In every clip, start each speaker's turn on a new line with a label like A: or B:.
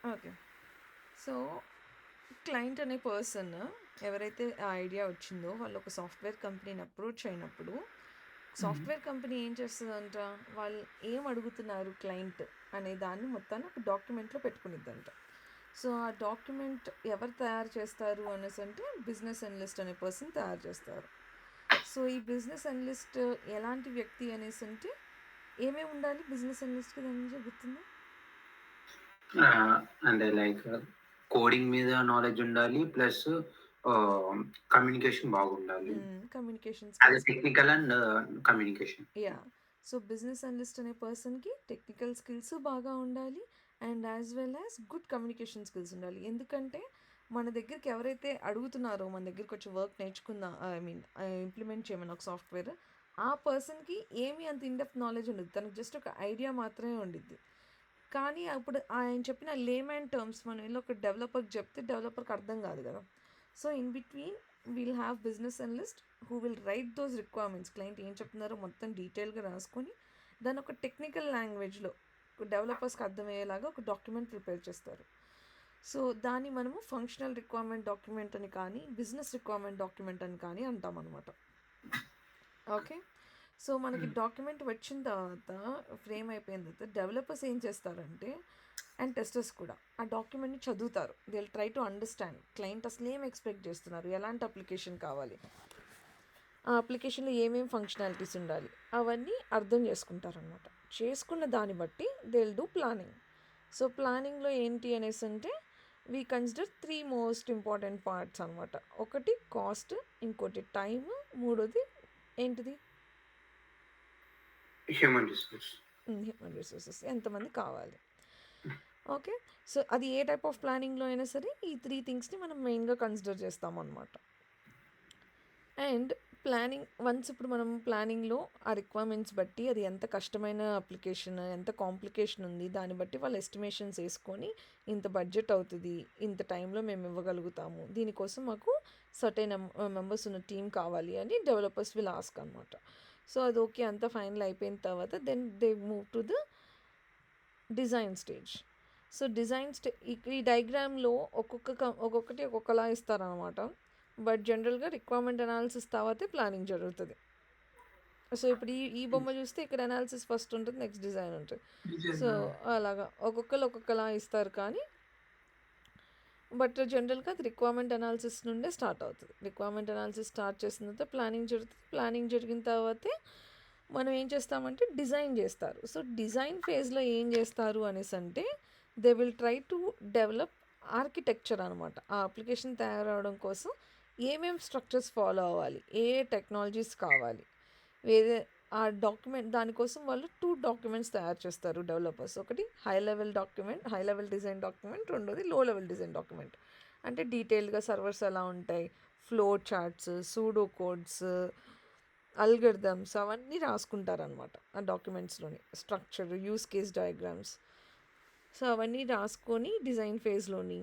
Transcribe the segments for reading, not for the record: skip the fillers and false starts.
A: Okay. So, client అనే person ఎవరైతే ఆ ఐడియా వచ్చిందో వాళ్ళు ఒక సాఫ్ట్‌వేర్ కంపెనీని అప్రోచ్ అయినప్పుడు,
B: హ్మ్.
A: సాఫ్ట్‌వేర్ కంపెనీ ఏం చేస్తదంట, వాళ్ళు ఏం అడుగుతున్నారు క్లయింట్ అనే దాన్ని మొత్తాన్ని ఒక డాక్యుమెంట్‌లో పెట్టుకునిద్దంట. సో, ఆ డాక్యుమెంట్ ఎవరు తయారు చేస్తారు అనేసంటే బిజినెస్ అనలిస్ట్ అనే పర్సన్ తయారు చేస్తారు. సో, ఈ బిజినెస్ అనలిస్ట్ ఎలాంటి వ్యక్తి అనేసంటే ఏమేమి ఉండాలి బిజినెస్ అనలిస్ట్‌కి దాని నుంచి గుర్తుందా?
B: ఆహ్, అంటే లైక్ కోడింగ్ మీద నాలెడ్జ్ ఉండాలి. ప్లస్ ఆహ్, కమ్యూనికేషన్ బాగుండాలి.
A: కమ్యూనికేషన్
B: యాస్ ఎ
A: స్కిల్స్ కూడా.
B: Technical and communication.
A: Yeah! So, business analyst అనే పర్సన్‌కి టెక్నికల్ స్కిల్స్ బాగా ఉండాలి. And as well as good communication skills ఉండాలి. ఎందుకంటే, మన దగ్గరికి ఎవరైతే అడుగుతున్నారో, మన దగ్గరకొచ్చి వర్క్ నేర్చుకుందాం ఐ మీన్ ఇంప్లిమెంట్ చేయమని ఒక సాఫ్ట్‌వేర్, ఆ పర్సన్‌కి ఏమి అంత ఇన్ డెప్త్ నాలెడ్జ్ ఉండదు. తనకు జస్ట్ ఒక ఐడియా మాత్రమే ఉండిద్ది. కానీ అప్పుడు ఆయన చెప్పిన లేమ్యాన్ టర్మ్స్ మనం ఎళ్లి ఒక డెవలపర్‌కి చెప్తే డెవలపర్‌కి అర్థం కాదు కదా! So, in between we'll have business analyst who will write those requirements. Client ఏం చెప్తున్నారో మొత్తం డీటెయిల్‌గా రాసుకొని, దాన్ని ఒక టెక్నికల్ లాంగ్వేజ్‌లో డెవలపర్స్‌కి అర్థమయ్యేలాగా ఒక డాక్యుమెంట్ ప్రిపేర్ చేస్తారు. సో, దాన్ని మనము ఫంక్షనల్ రిక్వైర్మెంట్ డాక్యుమెంట్ అని కానీ, బిజినెస్ రిక్వైర్మెంట్ డాక్యుమెంట్ అని కానీ అంటామనమాట. ఓకే. సో, మనకి డాక్యుమెంట్ వచ్చిన తర్వాత, ఫ్రేమ్ అయిపోయిన తర్వాత డెవలపర్స్ ఏం చేస్తారంటే అండ్ టెస్టర్స్ కూడా ఆ డాక్యుమెంట్‌ని చదువుతారు. They will try to understand client అసలేం ఎక్స్‌పెక్ట్ చేస్తున్నారు? ఎలాంటి అప్లికేషన్ కావాలి? ఆ అప్లికేషన్‌లో ఏమేం ఫంక్షనాలిటీస్ ఉండాలి? అవన్నీ అర్థం చేసుకుంటారనమాట. చేసుకున్న దాన్ని బట్టి they will do planning. So, ప్లానింగ్‌లో ఏంటి అనేసంటే we consider 3 most important parts అనమాట. ఒకటి కాస్ట్, ఇంకోటి టైమ్, మూడోది ఏంటిది?
B: Human resource.
A: Human resources. ఎంతమంది కావాలి? ఓకే. సో, అది ఏ టైప్ ఆఫ్ ప్లానింగ్‌లో అయినా సరే ఈ 3 థింగ్స్‌ని మనం మెయిన్‌గా కన్సిడర్ చేస్తామనమాట. అండ్ ప్లానింగ్ వన్స్ ఇప్పుడు మనం ప్లానింగ్‌లో ఆ రిక్వైర్మెంట్స్ బట్టి అది ఎంత కష్టమైన అప్లికేషన్, ఎంత కాంప్లికేషన్ ఉంది, దాన్ని బట్టి వాళ్ళు ఎస్టిమేషన్స్ ఏసుకొని ఇంత బడ్జెట్ అవుతది, ఇంత టైంలో మేము ఇవ్వగలుగుతాము. దీనికోసం మాకు సర్టెన్ మెంబర్స్ ఉన్న టీమ్ కావాలి అని డెవలపర్స్ విల్ ఆస్క్ అనమాట. సో, అది ఓకే అంతా ఫైనల్ అయిపోయిన తర్వాత then they move to the design stage. So, ఈ డయాగ్రామ్‌లో ఒక్కొక్కటి ఒక్కొక్కలా ఇస్తారనమాట. బట్ జనరల్‌గా రిక్వైర్మెంట్ అనాలిసిస్ తర్వాతే ప్లానింగ్ జరుగుతది. సో, ఇప్పుడు ఈ ఈ బొమ్మ చూస్తే ఇక్కడ అనాలిసిస్ ఫస్ట్ ఉంటది. నెక్స్ట్ డిజైన్ ఉంటది. సో,
B: నిజంగా.
A: అలాగా ఒక్కొక్కళ్ళు ఒక్కొక్కలా ఇస్తారు కానీ, బట్ జనరల్‌గా అది రిక్వైర్మెంట్ అనాలిసిస్ నుండే స్టార్ట్ అవుతది. రిక్వైర్మెంట్ అనాలిసిస్ స్టార్ట్ చేసిన తర్వాత ప్లానింగ్ జరుగుతది. ప్లానింగ్ జరిగిన తర్వాతే మనం ఏం చేస్తామంటే డిజైన్ చేస్తారు. సో, డిజైన్ ఫేజ్‌లో ఏం చేస్తారు అనేసంటే they will try to develop architecture అనమాట. ఆ అప్లికేషన్ తయారవ్వడం కోసం ఏమేం స్ట్రక్చర్స్ ఫాలో అవ్వాలి? ఏ ఏ టెక్నాలజీస్ కావాలి? వేరే ఆ డాక్యుమెంట్ దానికోసం వాళ్ళు 2 డాక్యుమెంట్స్ తయారు చేస్తారు డెవలపర్స్. ఒకటి హై లెవెల్ డిజైన్ డాక్యుమెంట్. రెండోది లో లెవెల్ డిజైన్ డాక్యుమెంట్. అంటే డీటెయిల్డ్‌గా సర్వర్స్ ఎలా ఉంటాయి, flow charts, pseudo codes, algorithms అవన్నీ రాసుకుంటారనమాట ఆ డాక్యుమెంట్స్‌లోని. Structure, use case diagrams. So, అవన్నీ రాసుకొని డిజైన్ ఫేజ్‌లోని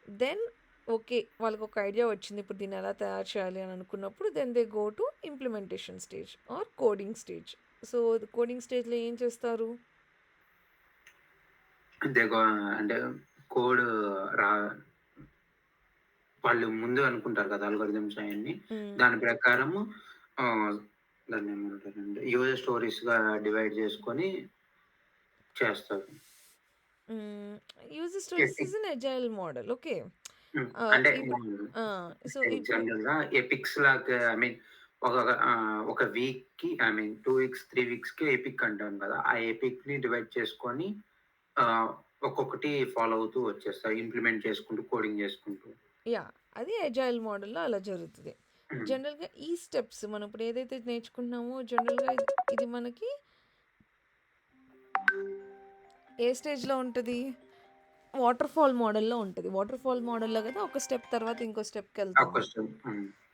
A: దెన్ ఓకే. వాళ్ళకొక ఐడియా వచ్చింది. ఇప్పుడు దీన్ని ఎలా తయారు చేయాలి అని అనుకున్నప్పుడు then they go to implementation stage or coding stage. So, coding స్టేజ్‌లో ఏం చేస్తారు?
B: అంటే అంటే కోడ్ రా వాళ్ళు ముందు అనుకుంటారు కదా! అల్గోరిథమ్స్ అయన్నీ.
A: హ్మ్.
B: దాని ప్రకారము ఆహ్, దాన్నేమంటారంటే యూజర్ స్టోరీస్‌గా డివైడ్ చేసుకొని చేస్తారు.
A: Hmm. User stories
B: epic
A: is an agile model. Okay.
B: అంటే
A: ఇప్పుడు ఆ! సో, ఇప్పుడు
B: జనరల్‌గా ఎపిక్స్ లాగా ఐ మీన్ ఒక వీక్‌కి ఐ మీన్ 2 వీక్స్, 3 వీక్స్‌కి ఎపిక్ అంటాం కదా! ఆ ఎపిక్‌ని డివైడ్ చేసుకొని ఆహ్, ఒక్కొక్కటి ఫాలో అవుతూ వచ్చేస్తారు. ఇంప్లిమెంట్ చేసుకుంటూ, కోడింగ్ చేసుకుంటూ.
A: యాహ్! అది అజైల్ మోడల్‌లో అలా జరుగుతది.
B: హ్మ్.
A: జనరల్‌గా ఈ స్టెప్స్ మనం ఇప్పుడు ఏదైతే నేర్చుకుంటున్నామో జనరల్‌గా ఇది మనకి ఏ స్టేజ్‌లో ఉంటది? వాటర్ ఫాల్ మోడల్‌లో ఉంటది. వాటర్ ఫాల్ మోడల్‌లో కదా! ఒక స్టెప్ తర్వాత ఇంకో
B: ఆ
A: స్టెప్‌కెళ్తాము.
B: క్వెషన్.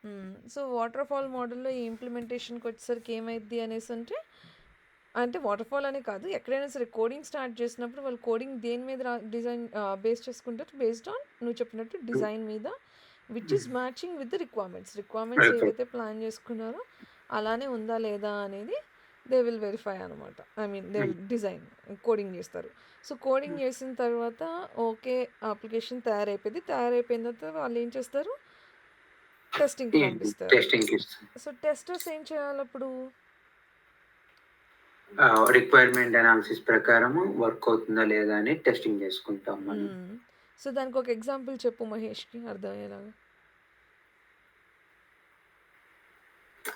B: హ్మ్.
A: సో, వాటర్ ఫాల్ మోడల్‌లో ఈ ఇంప్లిమెంటేషన్‌కొచ్చేసరికి ఏమైద్ది అనేసంటే, అంటే వాటర్ ఫాల్ అనే కాదు. ఎక్కడైనా సరే కోడింగ్ స్టార్ట్ చేసినప్పుడు వాళ్ళు కోడింగ్ దేని మీద డిజైన్ బేస్ చేసుకుంటారు. బేస్డ్ ఆన్ నువ్వు చెప్పినట్టు
B: హ్మ్.
A: డిజైన్ మీద విచ్ ఈస్
B: హ్మ్.
A: Matching with the requirements. Requirements
B: okay.
A: ఏవైతే ప్లాన్ చేసుకున్నారో అలానే ఉందా లేదా అనేది దే విల్ వెరిఫై అనమాట. I mean they will design coding చేస్తారు. సో కోడింగ్ చేసిన తర్వాత ఓకే అప్లికేషన్ తయారైపోయిన తర్వాత వాళ్ళు ఏం చేస్తారు, టెస్టింగ్కి పంపిస్తారు.
B: టెస్టింగ్కి ఇస్తాం.
A: సో టెస్టర్స్ ఏం చేయాలి అప్పుడు?
B: రిక్వైర్మెంట్ అనాలిసిస్ ప్రకారము వర్క్ అవుతుందా లేదా అని టెస్టింగ్ చేసుకుంటాం మనం.
A: సో దానికి ఒక ఎగ్జాంపుల్ చెప్పు మహేష్కి అర్థమయ్యేలాగా.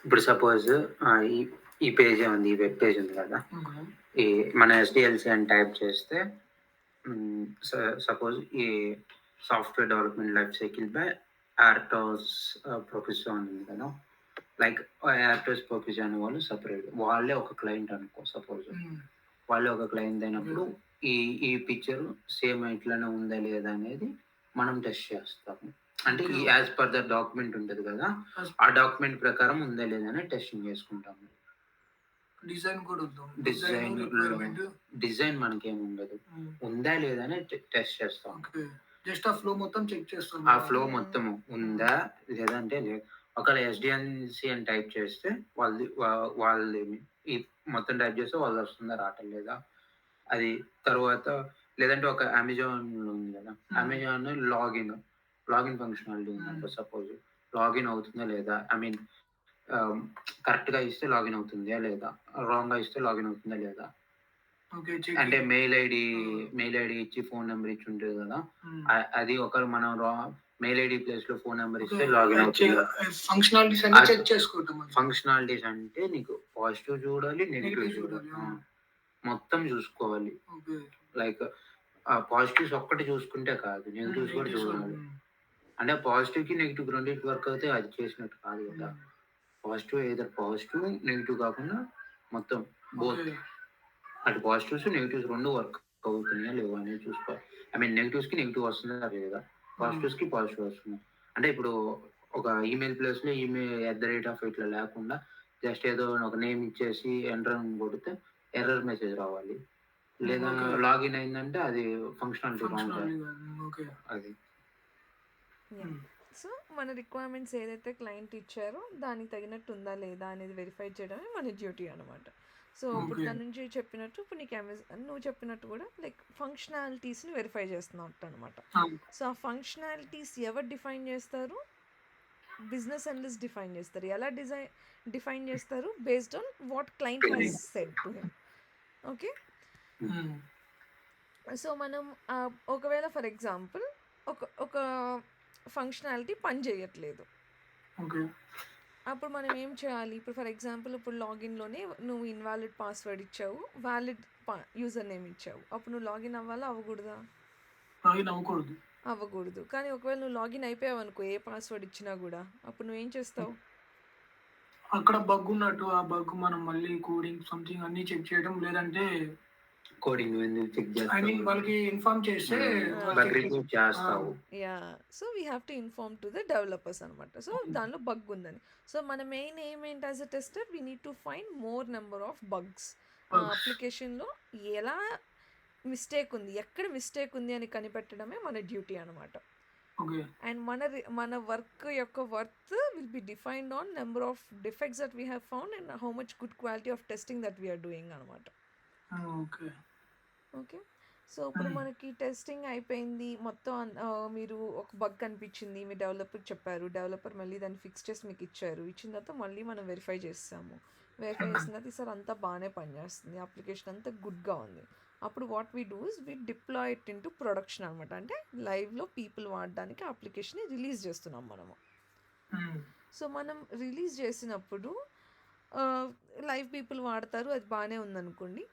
B: ఇప్పుడు సపోజ్ ఈ ఈ పేజ్ ఉంది, ఈ వెబ్ పేజ్ ఉంది కదా, ఈ మన ఎస్డిఎల్సి అని టైప్ చేస్తే సపోజ్ ఈ software development life cycle by Artos profession ఉంది కదా, లైక్ ఆర్టోస్ ప్రొఫెషన్ వాళ్ళు సపరేట్, వాళ్ళే ఒక క్లయింట్ అనుకో సపోజ్, వాళ్ళే ఒక క్లయింట్ అయినప్పుడు ఈ పిక్చర్ సేమ్ ఇట్లానే ఉందా లేదా అనేది మనం టెస్ట్ చేస్తాము. అంటే ఈ యాజ్ పర్ ద డాక్యుమెంట్ ఉంటుంది కదా, ఆ డాక్యుమెంట్ ప్రకారం ఉందా లేదా అని టెస్టింగ్ చేసుకుంటాము.
C: డిజైన్ కూడా
B: డిజైన్ మనకేం ఉండదు, ఉందా లేదా అని టెస్ట్ చేస్తాం.
C: జస్ట్ ఆ ఫ్లో మొత్తం చెక్ చేస్తాం.
B: ఆ ఫ్లో మొత్తం ఉందా లేదా అంటే లేదు. ఒకవేళ ఎస్డిఎన్సి అని టైప్ చేస్తే వాళ్ళది ఈ మొత్తం టైప్ చేస్తే వాళ్ళు వస్తుందా రావటం లేదా అది. తర్వాత లేదంటే ఒక అమెజాన్ ఉంది కదా, అమెజాన్ లాగిన్ ఫంక్షనాలిటీ ఉందనుకో సపోజ్, లాగిన్ అవుతుందా లేదా, ఐ మీన్ కరెక్ట్గా ఇస్తే లాగిన్ అవుతుందా లేదా, రాంగ్గా ఇస్తే లాగిన్ అవుతుందా లేదా. అంటే మెయిల్ ఐడి ఇచ్చి ఫోన్ నెంబర్ ఇచ్చి ఉంటుంది కదా, అది ఒకరు మనం మెయిల్ ఐడి ప్లేస్ లో ఫోన్ నెంబర్ ఇస్తే లాగిన్ అవుతుంది. ఫంక్షనాలిటీస్ అంటే నీకు పాజిటివ్ చూడాలి, నెగిటివ్ చూడాలి, మొత్తం చూసుకోవాలి. లైక్ పాజిటివ్స్ ఒక్కటి చూసుకుంటే కాదు, నెగిటివ్స్ కూడా చూడాలి. అంటే పాజిటివ్ కి నెగిటివ్ రెండింటి వర్క్ అయితే అది చేసినట్టు కాదు కదా. పాజిటివ్ నెగిటివ్ కాకుండా మొత్తం బోత్, అటు పాజిటివ్స్ నెగిటివ్స్ రెండు వర్క్ అవుతున్నాయా లేవా అనేది చూసుకోవాలి. ఐ మీన్ నెగిటివ్స్ కి నెగిటివ్ వస్తుందా లేదా, పాజిటివ్స్ కి పాజిటివ్ వస్తుంది. అంటే ఇప్పుడు ఒక ఈమెయిల్ ప్లేస్ లో @ ఇట్లా లేకుండా జస్ట్ ఏదో ఒక నేమ్ ఇచ్చేసి ఎంటర్ అని కొడితే ఎర్రర్ మెసేజ్ రావాలి. లేదా లాగిన్ అయిందంటే అది ఫంక్షనాలిటీ బాగుంటుంది. అది
A: సో మన రిక్వైర్మెంట్స్ ఏదైతే క్లయింట్ ఇచ్చారో దానికి తగినట్టు ఉందా లేదా అనేది వెరిఫై చేయడమే మన డ్యూటీ అనమాట. సో ఇప్పుడు దాని నుంచి చెప్పినట్టు ఇప్పుడు నీకు నువ్వు చెప్పినట్టు కూడా లైక్ ఫంక్షనాలిటీస్ని వెరిఫై చేస్తున్నట్టు అనమాట. సో ఆ ఫంక్షనాలిటీస్ ఎవరు డిఫైన్ చేస్తారు? బిజినెస్ అనలిస్ట్ డిఫైన్ చేస్తారు. ఎలా డిఫైన్ చేస్తారు? Based on what client has said to him. Okay, so మనం ఒకవేళ ఫర్ ఎగ్జాంపుల్ ఒక ఫంక్షనాలిటీ పని చేయట్లేదు, అప్పుడు మనం ఏం చేయాలి? ఇప్పుడు ఫర్ ఎగ్జాంపుల్ ఇప్పుడు లాగిన్లోనే నువ్వు ఇన్వాలిడ్ పాస్వర్డ్ ఇచ్చావు, వ్యాలిడ్ యూజర్ నేమ్ ఇచ్చావు, అప్పుడు నువ్వు లాగిన్ అవ్వాలా అవ్వకూడదా? అవ్వకూడదు. కానీ ఒకవేళ నువ్వు లాగిన్ అయిపోయావు అనుకో, ఏ పాస్వర్డ్ ఇచ్చినా కూడా, అప్పుడు నువ్వేం చేస్తావు?
C: అక్కడ బగ్ ఉన్నట్టు ఆ బగ్ మనం మళ్ళీ కోడింగ్ సంథింగ్ అన్ని చెక్ చేయడం, లేదంటే
B: కోడింగ్ చెక్
C: ఐ మీన్ వాళ్ళకి ఇన్ఫార్మ్ చేస్తే
B: చేస్తావు.
A: Yeah, so we have to inform to the developers అనమాట. సో దానిలో బగ్ ఉందని. సో మన మెయిన్ ఎయిమ్ ఏంటి as a tester? We need to find more number of bugs. ఆ అప్లికేషన్లో ఎలా మిస్టేక్ ఉంది, ఎక్కడ మిస్టేక్ ఉంది అని కనిపెట్టడమే మన డ్యూటీ అనమాట. అండ్ మన వర్క్ యొక్క worth will be defined on number of defects that we have found and how much good quality of testing that we are doing అనమాట. ఓకే, సో ఇప్పుడు మనకి టెస్టింగ్ అయిపోయింది మొత్తం. మీరు ఒక బగ్ కనిపించింది, మీ డెవలపర్కి చెప్పారు, డెవలపర్ మళ్ళీ దాన్ని ఫిక్స్ చేసి మీకు ఇచ్చిన తర్వాత మళ్ళీ మనం వెరిఫై చేస్తాము. వెరిఫై చేసిన తర్వాత సార్ అంతా బాగానే పనిచేస్తుంది, అప్లికేషన్ అంతా గుడ్గా ఉంది. అప్పుడు what we do is we deploy it in to production అనమాట. అంటే లైవ్లో పీపుల్ వాడడానికి అప్లికేషన్ని రిలీజ్ చేస్తున్నాం మనము. సో మనం రిలీజ్ చేసినప్పుడు లైవ్ పీపుల్ వాడతారు, అది బాగానే ఉందనుకోండి.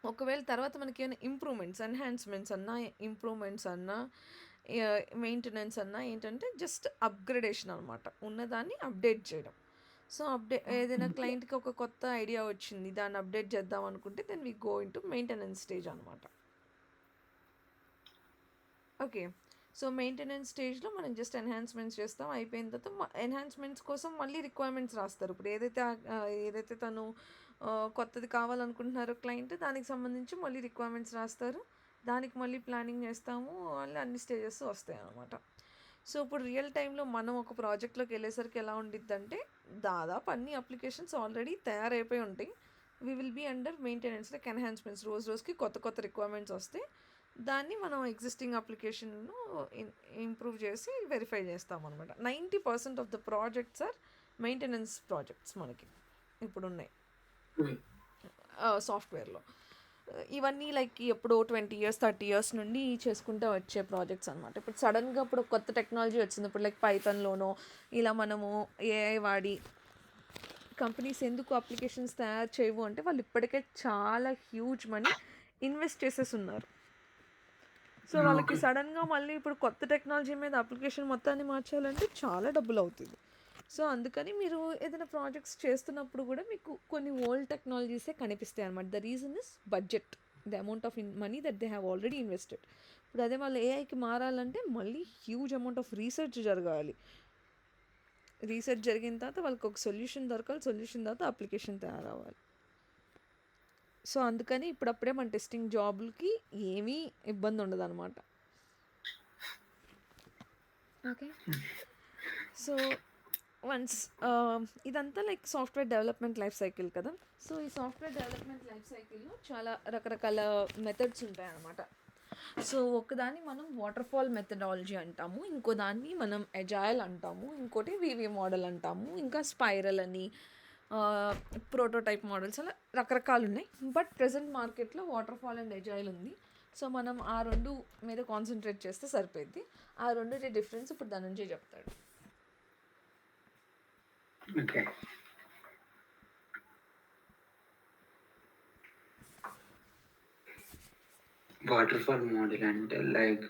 A: ఒకవేళ తర్వాత మనకి ఏమైనా ఇంప్రూవ్మెంట్స్, ఎన్హాన్స్మెంట్స్ అన్నా మెయింటెనెన్స్ అన్నా ఏంటంటే జస్ట్ అప్గ్రేడేషన్ అనమాట, ఉన్నదాన్ని అప్డేట్ చేయడం. సో ఏదైనా క్లయింట్కి ఒక కొత్త ఐడియా వచ్చింది, దాన్ని అప్డేట్ చేద్దాం అనుకుంటే then we go into maintenance stage అనమాట. ఓకే, సో మెయింటెనెన్స్ స్టేజ్లో మనం జస్ట్ ఎన్హాన్స్మెంట్స్ చేస్తాం. అయిపోయిన తర్వాత ఎన్హాన్స్మెంట్స్ కోసం మళ్ళీ రిక్వైర్మెంట్స్ రాస్తారు. ఇప్పుడు ఏదైతే తను కొత్తది కావాలనుకుంటున్నారో క్లయింట్, దానికి సంబంధించి మళ్ళీ రిక్వైర్మెంట్స్ రాస్తారు, దానికి మళ్ళీ ప్లానింగ్ చేస్తాము, మళ్ళీ అన్ని స్టేజెస్ వస్తాయి అన్నమాట. సో ఇప్పుడు రియల్ టైంలో మనం ఒక ప్రాజెక్ట్లోకి వెళ్ళేసరికి ఎలా ఉండిద్దంటే దాదాపు అన్ని అప్లికేషన్స్ ఆల్రెడీ తయారైపోయి ఉంటాయి. We will be under maintenance, like enhancements. రోజుకి కొత్త రిక్వైర్మెంట్స్ వస్తే దాన్ని మనం ఎగ్జిస్టింగ్ అప్లికేషన్ను ఇంప్రూవ్ చేసి వెరిఫై చేస్తాం అనమాట. 90% of the projects are maintenance projects మనకి ఇప్పుడు ఉన్నాయి సాఫ్ట్వేర్లో. ఇవన్నీ లైక్ ఎప్పుడో 20 years 30 years నుండి చేసుకుంటూ వచ్చే ప్రాజెక్ట్స్ అనమాట. ఇప్పుడు సడన్గా ఇప్పుడు కొత్త టెక్నాలజీ వచ్చింది, ఇప్పుడు లైక్ పైథాన్లోనో ఇలా మనము ఏఐ వాడి కంపెనీస్ ఎందుకు అప్లికేషన్స్ తయారు చేయవు అంటే వాళ్ళు ఇప్పటికే చాలా హ్యూజ్ మనీ ఇన్వెస్ట్ చేసేసి ఉన్నారు. సో వాళ్ళకి సడన్గా మళ్ళీ ఇప్పుడు కొత్త టెక్నాలజీ మీద అప్లికేషన్ మొత్తాన్ని మార్చాలంటే చాలా డబ్బులు అవుతుంది. సో అందుకని మీరు ఏదైనా ప్రాజెక్ట్స్ చేస్తున్నప్పుడు కూడా మీకు కొన్ని ఓల్డ్ టెక్నాలజీసే కనిపిస్తాయి అనమాట. The reason is budget, the amount of money that they have already invested. ఇప్పుడు అదే వాళ్ళు ఏఐకి మారాలంటే మళ్ళీ హ్యూజ్ అమౌంట్ ఆఫ్ రీసెర్చ్ జరగాలి. రీసెర్చ్ జరిగిన తర్వాత వాళ్ళకి ఒక సొల్యూషన్ దొరకాలి, సొల్యూషన్ తర్వాత అప్లికేషన్ తయారవ్వాలి. సో అందుకని ఇప్పుడప్పుడే మన టెస్టింగ్ జాబులకి ఏమీ ఇబ్బంది ఉండదు అనమాట. ఓకే, సో వన్స్ ఇదంతా like software development life cycle కదా. సో ఈ సాఫ్ట్వేర్ డెవలప్మెంట్ లైఫ్ సైకిల్లో చాలా రకరకాల మెథడ్స్ ఉంటాయి అన్నమాట. సో ఒకదాన్ని మనం వాటర్ ఫాల్ మెథడాలజీ అంటాము, ఇంకో దాన్ని మనం ఎజైల్ అంటాము, ఇంకోటి వివి మోడల్ అంటాము, ఇంకా స్పైరల్ అని ప్రోటోటైప్ మోడల్స్ అలా రకరకాలు ఉన్నాయి. బట్ ప్రజెంట్ మార్కెట్లో వాటర్ ఫాల్ అండ్ ఎజైల్ ఉంది. సో మనం ఆ రెండు మీద కాన్సన్ట్రేట్ చేస్తే సరిపోద్ది. ఆ రెండింటి డిఫరెన్స్ ఇప్పుడు దాని నుంచే చెప్తాడు.
B: ఓకే, వాటర్ ఫాల్ మోడల్ అంటే లైక్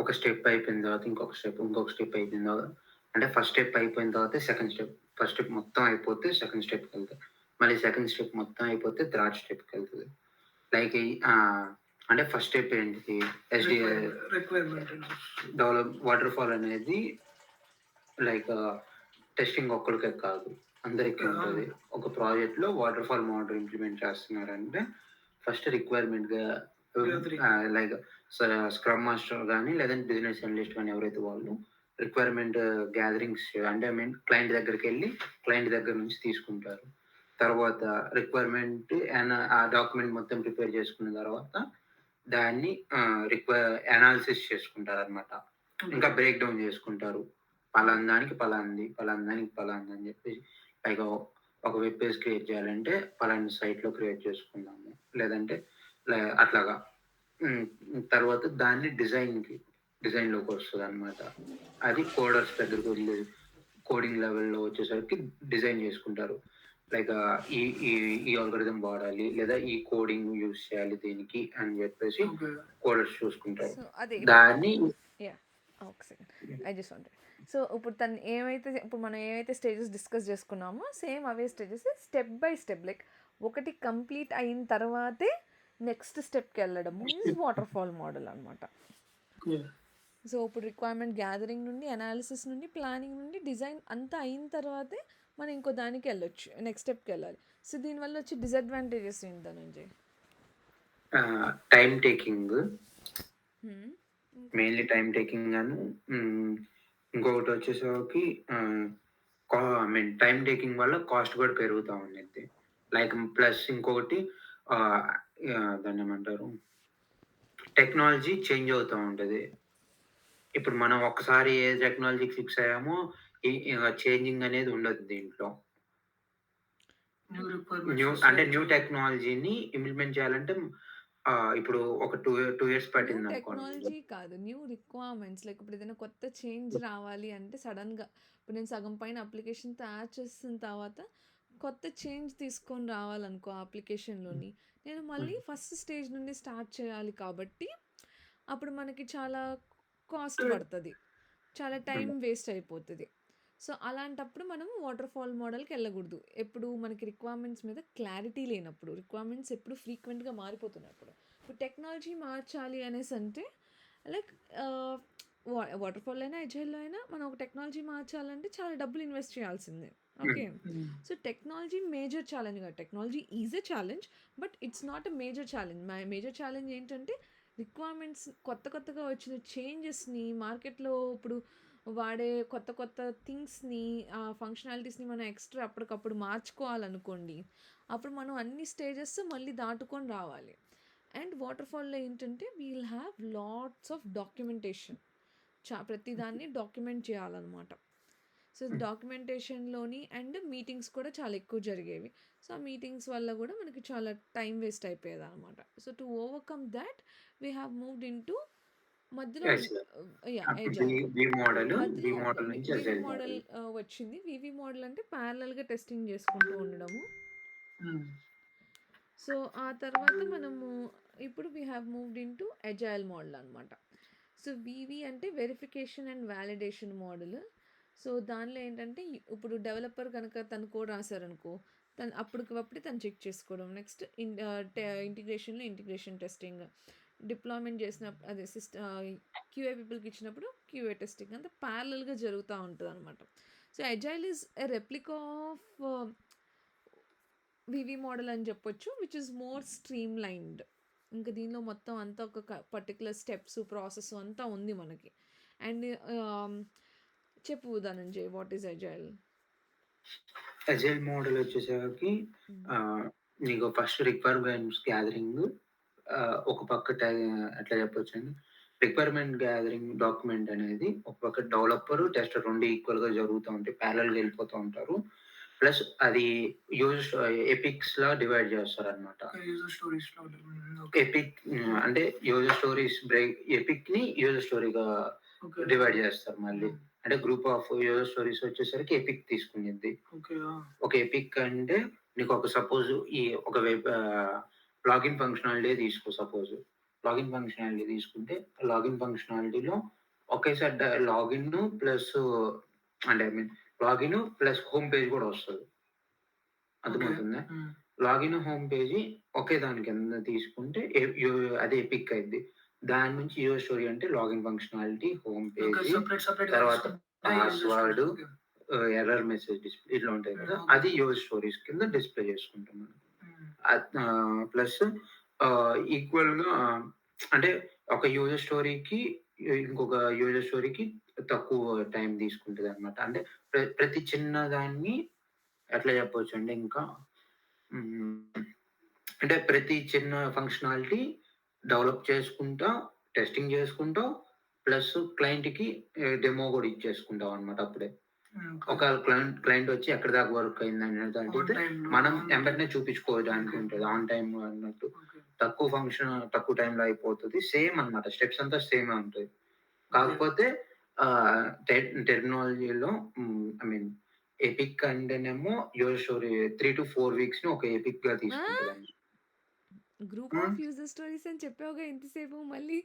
B: ఒక స్టెప్ అయిపోయిన తర్వాత ఇంకొక స్టెప్ అయిపోయిన తర్వాత, అంటే ఫస్ట్ స్టెప్ అయిపోయిన తర్వాత సెకండ్ స్టెప్, ఫస్ట్ స్టెప్ మొత్తం అయిపోతే సెకండ్ స్టెప్కి వెళ్తుంది, మళ్ళీ సెకండ్ స్టెప్ మొత్తం అయిపోతే థర్డ్ స్టెప్కి వెళ్తుంది. లైక్ అంటే ఫస్ట్ స్టెప్ ఏంటిది, ఎస్డిఐ డెవలప్ వాటర్ ఫాల్ అనేది లైక్ టెస్టింగ్ ఒక్కడికే కాదు, అందరికీ ఉంటుంది. ఒక ప్రాజెక్ట్లో వాటర్ ఫాల్ మోడల్ ఇంప్లిమెంట్ చేస్తున్నారంటే ఫస్ట్ రిక్వైర్మెంట్గా లైక్ స్క్రమ్ మాస్టర్ కానీ లేదంటే బిజినెస్ అనలిస్ట్ కానీ ఎవరైతే వాళ్ళు రిక్వైర్మెంట్ గ్యాదరింగ్స్ అంటే క్లయింట్ దగ్గరికి వెళ్ళి క్లయింట్ దగ్గర నుంచి తీసుకుంటారు. తర్వాత రిక్వైర్మెంట్ ఆ డాక్యుమెంట్ మొత్తం ప్రిపేర్ చేసుకున్న తర్వాత దాన్ని అనాలిసిస్ చేసుకుంటారు అనమాట. ఇంకా బ్రేక్ డౌన్ చేసుకుంటారు, పలాందానికి పలాంది అని చెప్పేసి. లైక్ ఒక వెబ్ పేజ్ క్రియేట్ చేయాలంటే పలాంటి సైట్లో క్రియేట్ చేసుకుందాము, లేదంటే అట్లాగా. తర్వాత దాన్ని డిజైన్లోకి వస్తుంది అనమాట. అది కోడర్స్ దగ్గరకు వెళ్ళి కోడింగ్ లెవెల్లో వచ్చేసరికి డిజైన్ చేసుకుంటారు. లైక్ ఈ ఆల్గరిథం వాడాలి లేదా ఈ కోడింగ్ యూజ్ చేయాలి దీనికి అని చెప్పేసి కోడర్స్ చూసుకుంటారు. దాన్ని
A: సో ఇప్పుడు ఇప్పుడు మనం ఏవైతే స్టేజెస్ డిస్కస్ చేసుకున్నామో same away stages step by step, like ఒకటి కంప్లీట్ అయిన తర్వాతే నెక్స్ట్ స్టెప్కి వెళ్ళడము ఈజ్ వాటర్ ఫాల్ మోడల్ అనమాట. సో ఇప్పుడు రిక్వైర్మెంట్ గ్యాదరింగ్ నుండి అనాలిసిస్ నుండి ప్లానింగ్ నుండి డిజైన్ అంతా అయిన తర్వాతే మనం ఇంకో దానికి వెళ్ళొచ్చు, నెక్స్ట్ స్టెప్కి వెళ్ళాలి. సో దీనివల్ల వచ్చి డిసడ్వాంటేజెస్ ఏంటనండి?
B: Time taking, mainly time taking అని. ఇంకొకటి వచ్చేసరికి టైం టేకింగ్ వల్ల కాస్ట్ కూడా పెరుగుతూ ఉండేది. లైక్ ప్లస్ ఇంకొకటి దాన్ని ఏమంటారు, టెక్నాలజీ చేంజ్ అవుతూ ఉంటుంది. ఇప్పుడు మనం ఒకసారి ఏ టెక్నాలజీకి ఫిక్స్ అయ్యామో చేంజింగ్ అనేది ఉండదు దీంట్లో. న్యూ టెక్నాలజీని ఇంప్లిమెంట్ చేయాలంటే ఇప్పుడు ఒక 2 years పట్టింది
A: టెక్నాలజీ కాదు, న్యూ రిక్వైర్మెంట్స్. లైక్ ఇప్పుడు ఏదైనా కొత్త చేంజ్ రావాలి అంటే సడన్గా ఇప్పుడు నేను సగం పైన అప్లికేషన్ తయారు చేసిన తర్వాత కొత్త చేంజ్ తీసుకొని రావాలనుకో అప్లికేషన్లోని, నేను మళ్ళీ ఫస్ట్ స్టేజ్ నుండి స్టార్ట్ చేయాలి. కాబట్టి అప్పుడు మనకి చాలా కాస్ట్ పడుతుంది, చాలా టైం వేస్ట్ అయిపోతుంది. సో అలాంటప్పుడు మనం వాటర్ ఫాల్ మోడల్కి వెళ్ళకూడదు. ఎప్పుడు మనకి రిక్వైర్మెంట్స్ మీద క్లారిటీ లేనప్పుడు, రిక్వైర్మెంట్స్ ఎప్పుడు ఫ్రీక్వెంట్గా మారిపోతున్నప్పుడు. ఇప్పుడు టెక్నాలజీ మార్చాలి అనేసి అంటే లైక్ వాటర్ ఫాల్ అయినా ఎజైల్లో అయినా మనం ఒక టెక్నాలజీ మార్చాలంటే చాలా డబ్బులు ఇన్వెస్ట్ చేయాల్సిందే. Okay, so technology major challenge కాదు. Technology is a challenge but it's not a major challenge. Major challenge ఏంటంటే రిక్వైర్మెంట్స్ కొత్తగా వచ్చిన చేంజెస్ని మార్కెట్లో ఇప్పుడు వాడే కొత్త కొత్త థింగ్స్‌ని ఫంక్షనాలిటీస్‌ని మనం ఎక్స్‌ట్రా అప్పటికప్పుడు మార్చుకోవాలనుకోండి. అప్పుడు మనం అన్ని స్టేజెస్ మళ్ళీ దాటుకొని రావాలి. అండ్ వాటర్‌ఫాల్‌లో ఏంటంటే we'll have lots of documentation. ప్రతి దాన్ని డాక్యుమెంట్ చేయాలనమాట. సో, డాక్యుమెంటేషన్‌లోని అండ్ మీటింగ్స్ కూడా చాలా ఎక్కువ జరిగేవి. సో, ఆ మీటింగ్స్ వల్ల గూడా మనకి చాలా టైం వేస్ట్ అయిపోయేదనమాట. So, to overcome that we have moved into మధ్యలో
B: ఎస్‌ఎల్.
A: యాహ్!
B: అప్పుడు
A: ఎజైల్.
B: బి
A: మధ్యలో
B: మోడల్ నుంచి
A: వివి
B: ఎస్‌ఎల్
A: మోడల్
B: మోడల్.
A: వచ్చింది. వివి మోడల్ అంటే ప్యారలల్‌గా టెస్టింగ్ చేసుకుంటూ ఉండడము.
C: హ్మ్.
A: సో, ఆ తర్వాత మనము ఇప్పుడు we have moved into agile model అనమాట. సో, వివి అంటే verification and validation model. So, దానిలో ఏంటంటే ఇప్పుడు డెవలపర్ కనుక తను కోడ్ రాసారనుకో, తను అప్పటికప్పుడే తను చెక్ చేసుకోవడం. నెక్స్ట్ ఇంటిగ్రేషన్‌లో ఇంటిగ్రేషన్ టెస్టింగ్. డిప్లాయ్‌మెంట్ చేసినప్పుడు అదే క్యూఏ పీపుల్‌కి ఇచ్చినప్పుడు క్యూఏ టెస్టింగ్ అంతా ప్యారలల్‌గా జరుగుతా ఉంటదనమాట. So, agile is a replica of VV model అని చెప్పొచ్చు. Which is more streamlined. ఇంకా దీనిలో మొత్తం అంతా ఒక పర్టికులర్ స్టెప్స్ ప్రాసెస్ అంతా ఉంది మనకి. అండ్ చెప్పు Dhananjay, what is agile?
B: Agile model వచ్చేసరికి నీకు ఫస్ట్ రిక్వైర్మెంట్స్ గ్యాదరింగ్ ఒక పక్క ఎట్లా చెప్పొచ్చండి, రిక్వైర్మెంట్ గ్యాదరింగ్ డాక్యుమెంట్ అనేది ఒక పక్క డెవలపర్ టెస్టర్ 2 ఈక్వల్‌గా జరుగుతా ఉంటాయి. ప్యారలల్‌గా వెళ్ళిపోతూ ఉంటారు. ప్లస్ అది ఎపిక్స్‌లా డివైడ్ చేస్తారనమాట.
C: యూజర్ స్టోరీస్‌లో. ఓకే.
B: ఎపిక్ అంటే యూజర్ స్టోరీస్ ఎపిక్‌ని యూజర్ స్టోరీగా
C: ఓకే.
B: డివైడ్ చేస్తారు మళ్ళీ. అంటే గ్రూప్ ఆఫ్ యూజర్ స్టోరీస్ వచ్చేసరికి ఎపిక్ తీసుకునిద్ది.
C: ఓకే.
B: ఒక ఎపిక్ అంటే నీకు ఒక సపోజ్ ఒక వెబ్ లాగిన్ ఫంక్షనాలిటీ తీసుకో సపోజ్. లాగిన్ ఫంక్షనాలిటీ తీసుకుంటే లాగిన్ ఫంక్షనాలిటీలో ఒకేసారి లాగిన్ ప్లస్ అంటే I mean login plus home page కూడా వస్తది.
C: ఓకే.
B: అర్థమవుతుందా?
C: హ్మ్.
B: లాగిన్ హోమ్ పేజీ ఒకే దాని కింద తీసుకుంటే అదే ఎపిక్ అయిద్ది. దాని నుంచి యూజర్ స్టోరీ అంటే login functionality, home
C: okay.
B: Page,
C: సెపరేట్‌గా
B: తర్వాత
C: తీసుకుంటే user
B: password,
C: stories. Okay.
B: Error message display ఇట్లా ఉంటాయి కదా!
C: ఓకే.
B: అది యూజర్ స్టోరీస్ కింద డిస్‌ప్లే చేసుకుంటాం మనం.
C: హ్మ్.
B: ప్లస్ ఈక్వల్‌గా అంటే ఒక యూజర్ స్టోరీకి ఇంకొక యూజర్ స్టోరీకి తక్కువ టైం తీసుకుంటదనమాట. అంటే ప్రతి చిన్నదాన్ని ఎట్లా చెప్పొచ్చంటే ఇంకా హ్మ్. అంటే ప్రతి చిన్న ఫంక్షనాలిటీ డెవలప్ చేసుకుంటా, టెస్టింగ్ చేసుకుంటా, ప్లస్ క్లయింట్‌కి డెమో గూడా ఇచ్చేసుకుంటామనమాట అప్పుడే.
C: ఓకే.
B: ఒక క్లయింట్ వచ్చి ఎక్కడి దాకా వర్క్ అయిందనేది
C: ఆన్
B: అడిగితే
C: టైమ్‌లో.
B: మనం ఎంబెటనే చూపించుకోవడానికి
C: ఓకే.
B: ఉంటది. ఆన్ టైమ్ అన్నట్టు.
C: ఓకే.
B: తక్కువ టైమ్‌లో అయిపోతది. సేమ్ అన్నమాట. స్టెప్స్ అంతా సేమే ఉంటాయి.
C: ఓకే.
B: కాకపోతే టెర్మినాలజీలో ఐ మీన్ ఎపిక్ అంటేనేమో యూజర్ స్టోరీ 3-4 వీక్స్‌ని ఒక ఎపిక్‌గా తీసుకుంటదండి.
A: Group
C: hmm.
A: Of user stories అని చెప్పావుగా ఇంతసేపు, మళ్ళీ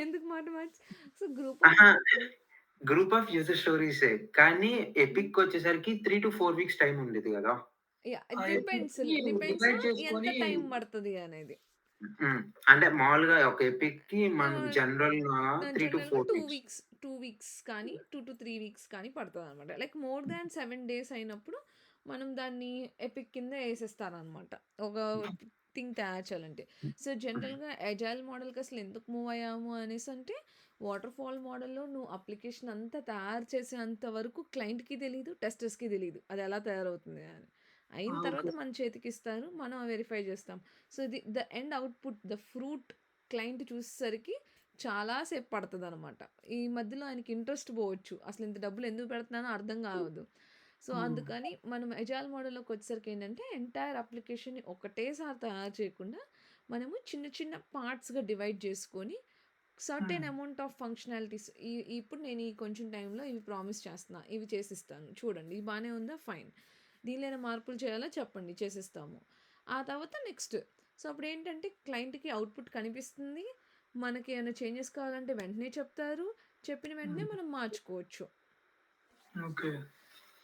A: ఎందుకు మాట మార్చి? సో, గ్రూప్ ఆఫ్
B: అహా! గ్రూప్ ఆఫ్ యూజర్ స్టోరీసే. కానీ
A: హ్మ్.
B: ఎపిక్‌కొచ్చేసరికి 3-4 వీక్స్ టైమ్ ఉండేది గదా!
A: యాహ్!
C: ఆ
A: డిపెండ్స్.
C: ఎపిక్‌ని
A: డిపెండ్స్
C: డివైడ్
A: ఎంత
C: చేసుకొని
A: టైం పడతది అనేది.
B: హ్మ్. అంటే మామూలుగా ఒక ఎపిక్‌కి మనం
A: ఆహ్,
B: జనరల్‌గా
A: జనరల్‌గా
B: 3-4 వీక్స్.
A: 2 వీక్స్ కానీ 2-3 వీక్స్ కానీ పడతదనమాట. లైక్ మోర్ దాన్ 7 డేస్ అయినప్పుడు మనం దాన్ని ఎపిక్ కింద ఏసేస్తారనమాట. ఒక థింగ్ తయారు చేయాలంటే. సో, జనరల్‌గా ఎజైల్ మోడల్‌కి అసలు ఎందుకు మూవ్ అయ్యాము అనేసంటే, వాటర్‌ఫాల్ మోడల్‌లో నువ్వు అప్లికేషన్ అంతా తయారు చేసేంత వరకు క్లయింట్‌కి తెలీదు, టెస్టర్స్‌కి తెలీదు. అది ఎలా తయారవుతుంది అని. అయిన తర్వాత
C: ఓకే.
A: మన చేతికిస్తారు. మనం వెరిఫై చేస్తాం. So, the end output, the fruit client చూసేసరికి చాలా సేపు పడతదనమాట. ఈ మధ్యలో ఆయనకి ఇంట్రెస్ట్ పోవచ్చు. అసలు ఇంత డబ్బులు ఎందుకు పెడుతున్నానో అర్థం కావదు. సో,
C: హ్మ్.
A: అందుకని మనం ఎజైల్ మోడల్‌లోకి వచ్చేసరికి ఏంటంటే, ఎంటైర్ అప్లికేషన్‌ని ఒకటేసారి తయారు చేయకుండా, మనము చిన్న చిన్న పార్ట్స్‌గా డివైడ్ చేసుకొని, సర్టెన్
C: హ్మ్.
A: అమౌంట్ ఆఫ్ ఫంక్షనాలిటీస్ ఇప్పుడు నేను ఈ కొంచెం టైంలో ఇవి ప్రామిస్ చేస్తున్నా. ఇవి చేసిస్తాను. చూడండి ఇది బానే ఉందా? ఫైన్. దీనిలో ఏమైనా మార్పులు చేయాలా? చెప్పండి చేసిస్తాము. ఆ తర్వాత నెక్స్ట్. సో, అప్పుడేంటంటే క్లయింట్‌కి అవుట్‌పుట్ కనిపిస్తుంది. మనకి ఏమైనా చేంజెస్ కావాలంటే వెంటనే చెప్తారు. చెప్పిన వెంటనే
C: హ్మ్.
A: మనం మార్చుకోవచ్చు.
C: ఓకే.